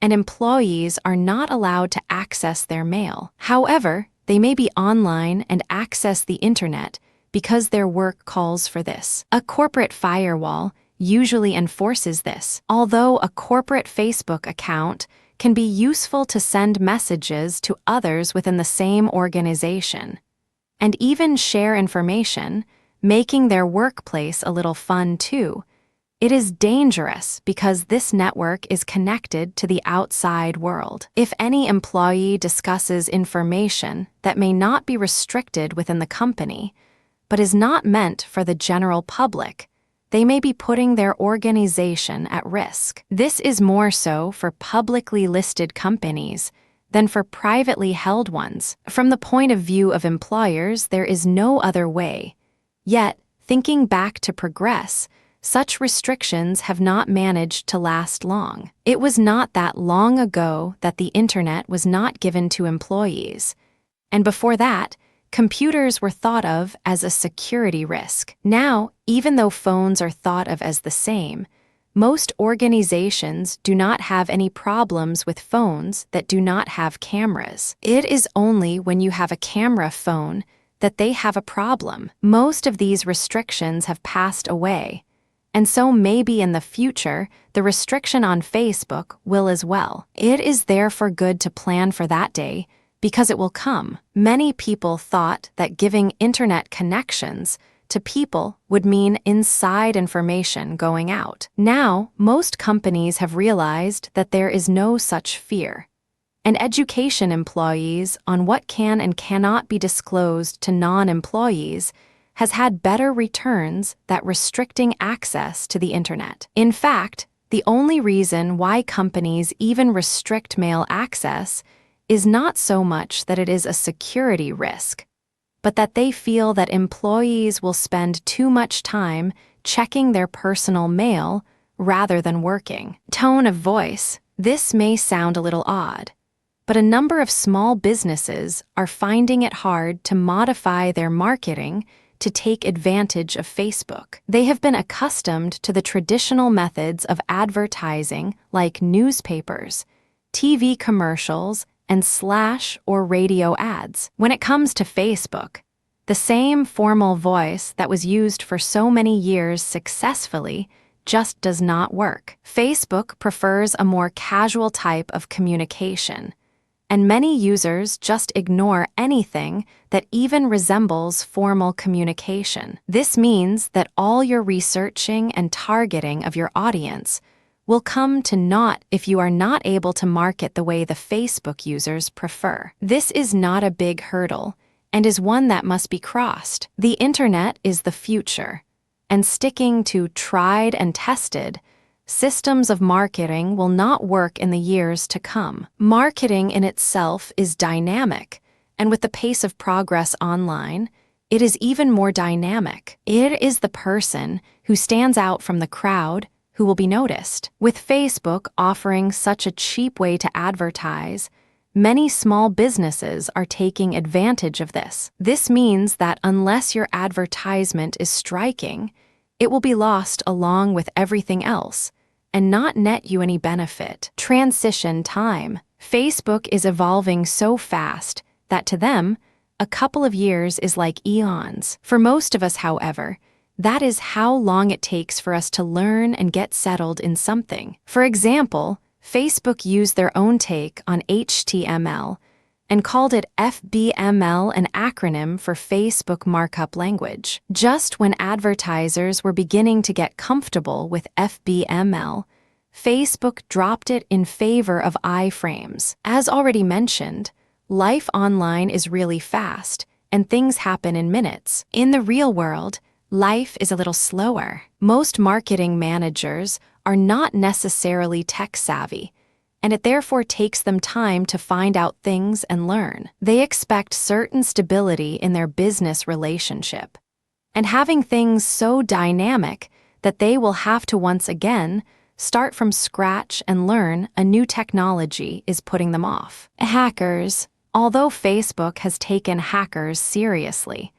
and employees are not allowed to access their mail. However, they may be online and access the internet because their work calls for this. A corporate firewall usually enforces this, although a corporate Facebook account can be useful to send messages to others within the same organization, and even share information, making their workplace a little fun too. It is dangerous because this network is connected to the outside world. If any employee discusses information that may not be restricted within the company, but is not meant for the general public, they may be putting their organization at risk. This is more so for publicly listed companies than for privately held ones. From the point of view of employers, there is no other way. Yet, thinking back to progress, such restrictions have not managed to last long. It was not that long ago that the internet was not given to employees. And before that, computers were thought of as a security risk. Now, even though phones are thought of as the same, most organizations do not have any problems with phones that do not have cameras. It is only when you have a camera phone that they have a problem. Most of these restrictions have passed away, and so maybe in the future, the restriction on Facebook will as well. It is therefore good to plan for that day, because it will come. Many people thought that giving internet connections to people would mean inside information going out. Now, most companies have realized that there is no such fear, and education employees on what can and cannot be disclosed to non-employees has had better returns than restricting access to the internet. In fact, the only reason why companies even restrict mail access is not so much that it is a security risk, but that they feel that employees will spend too much time checking their personal mail rather than working. Tone of voice. This may sound a little odd, but a number of small businesses are finding it hard to modify their marketing to take advantage of Facebook. They have been accustomed to the traditional methods of advertising like newspapers, TV commercials, and slash or radio ads. When it comes to Facebook, the same formal voice that was used for so many years successfully just does not work. Facebook prefers a more casual type of communication, and many users just ignore anything that even resembles formal communication. This means that all your researching and targeting of your audience will come to naught if you are not able to market the way the Facebook users prefer. This is not a big hurdle, and is one that must be crossed. The internet is the future, and sticking to tried and tested systems of marketing will not work in the years to come. Marketing in itself is dynamic, and with the pace of progress online, it is even more dynamic. It is the person who stands out from the crowd who will be noticed. With Facebook offering such a cheap way to advertise, many small businesses are taking advantage of this. This means that unless your advertisement is striking, it will be lost along with everything else and not net you any benefit. Transition time. Facebook is evolving so fast that to them, a couple of years is like eons. For most of us, however, that is how long it takes for us to learn and get settled in something. For example, Facebook used their own take on HTML and called it FBML, an acronym for Facebook Markup Language. Just when advertisers were beginning to get comfortable with FBML, Facebook dropped it in favor of iframes. As already mentioned, life online is really fast, and things happen in minutes. In the real world, life is a little slower. Most marketing managers are not necessarily tech-savvy, and it therefore takes them time to find out things and learn. They expect certain stability in their business relationship, and having things so dynamic that they will have to once again start from scratch and learn a new technology is putting them off. Hackers. Although Facebook has taken hackers seriously,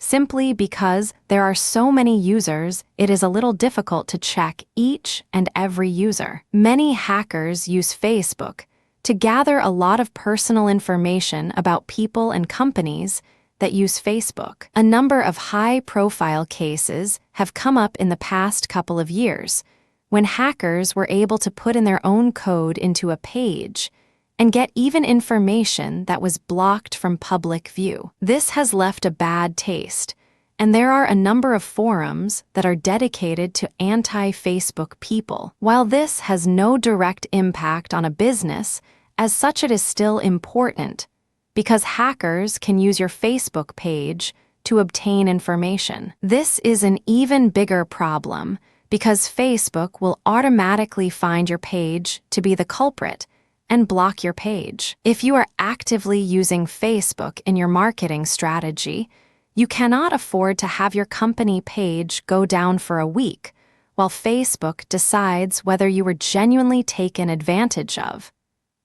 simply because there are so many users, it is a little difficult to check each and every user. Many hackers use Facebook to gather a lot of personal information about people and companies that use Facebook. A number of high-profile cases have come up in the past couple of years when hackers were able to put in their own code into a page and get even information that was blocked from public view. This has left a bad taste, And there are a number of forums that are dedicated to anti-Facebook people. While this has no direct impact on a business, as such it is still important, because hackers can use your Facebook page to obtain information. This is an even bigger problem because Facebook will automatically find your page to be the culprit and block your page. If you are actively using Facebook in your marketing strategy, you cannot afford to have your company page go down for a week while Facebook decides whether you were genuinely taken advantage of,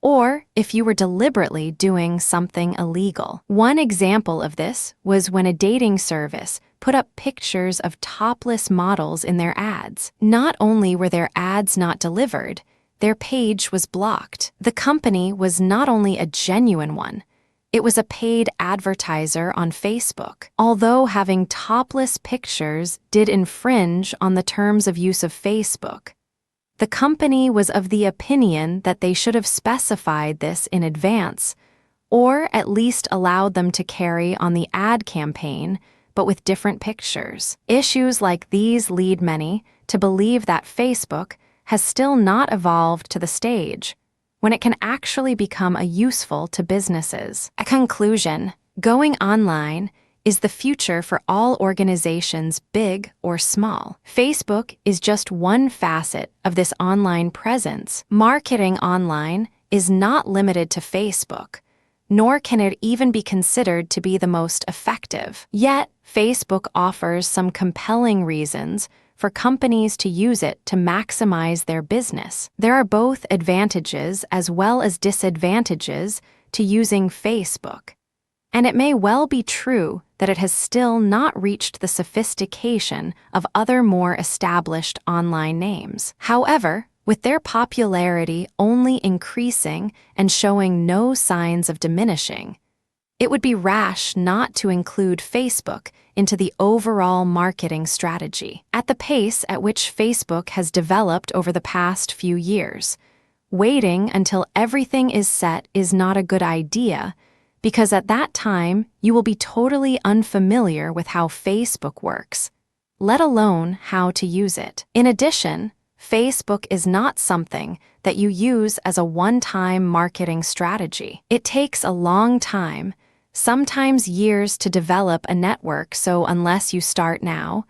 or if you were deliberately doing something illegal. One example of this was when a dating service put up pictures of topless models in their ads. Not only were their ads not delivered, their page was blocked. The company was not only a genuine one, it was a paid advertiser on Facebook. Although having topless pictures did infringe on the terms of use of Facebook, the company was of the opinion that they should have specified this in advance, or at least allowed them to carry on the ad campaign, but with different pictures. Issues like these lead many to believe that Facebook has still not evolved to the stage when it can actually become useful to businesses. A conclusion: going online is the future for all organizations, big or small. Facebook is just one facet of this online presence. Marketing online is not limited to Facebook, nor can it even be considered to be the most effective. Yet, Facebook offers some compelling reasons for companies to use it to maximize their business. There are both advantages as well as disadvantages to using Facebook. And it may well be true that it has still not reached the sophistication of other more established online names. However, with their popularity only increasing and showing no signs of diminishing, it would be rash not to include Facebook into the overall marketing strategy. At the pace at which Facebook has developed over the past few years, waiting until everything is set is not a good idea, because at that time, you will be totally unfamiliar with how Facebook works, let alone how to use it. In addition, Facebook is not something that you use as a one-time marketing strategy. It takes a long time, sometimes years, to develop a network, so unless you start now,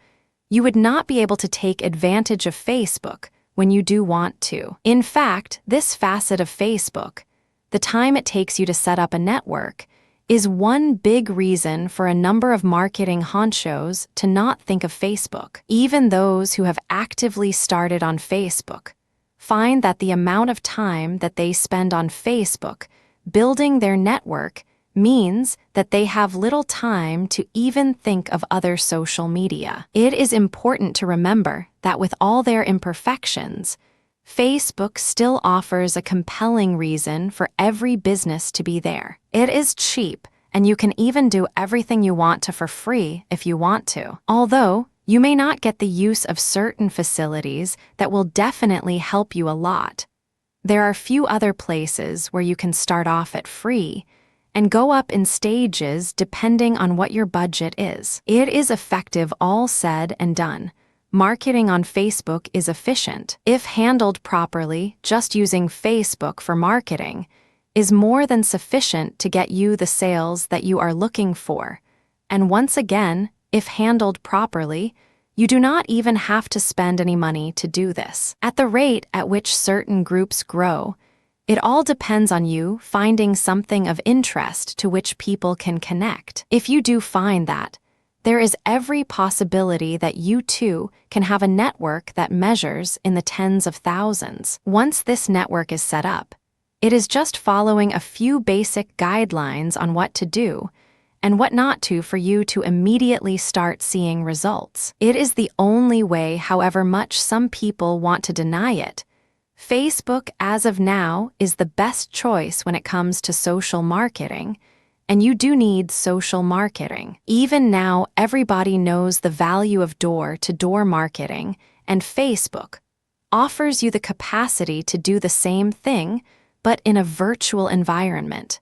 you would not be able to take advantage of Facebook when you do want to. In fact, this facet of Facebook, the time it takes you to set up a network, is one big reason for a number of marketing honchos to not think of Facebook. Even those who have actively started on Facebook find that the amount of time that they spend on Facebook building their network means that they have little time to even think of other social media. It is important to remember that with all their imperfections, Facebook still offers a compelling reason for every business to be there. It is cheap, and you can even do everything you want to for free if you want to. Although, you may not get the use of certain facilities that will definitely help you a lot. There are few other places where you can start off at free and go up in stages depending on what your budget is. It is effective, all said and done. Marketing on Facebook is efficient. If handled properly, just using Facebook for marketing is more than sufficient to get you the sales that you are looking for. And once again, if handled properly, you do not even have to spend any money to do this. At the rate at which certain groups grow, it all depends on you finding something of interest to which people can connect. If you do find that, there is every possibility that you too can have a network that measures in the tens of thousands. Once this network is set up, it is just following a few basic guidelines on what to do and what not to for you to immediately start seeing results. It is the only way, however much some people want to deny it. Facebook, as of now, is the best choice when it comes to social marketing, and you do need social marketing. Even now, everybody knows the value of door-to-door marketing, and Facebook offers you the capacity to do the same thing, but in a virtual environment.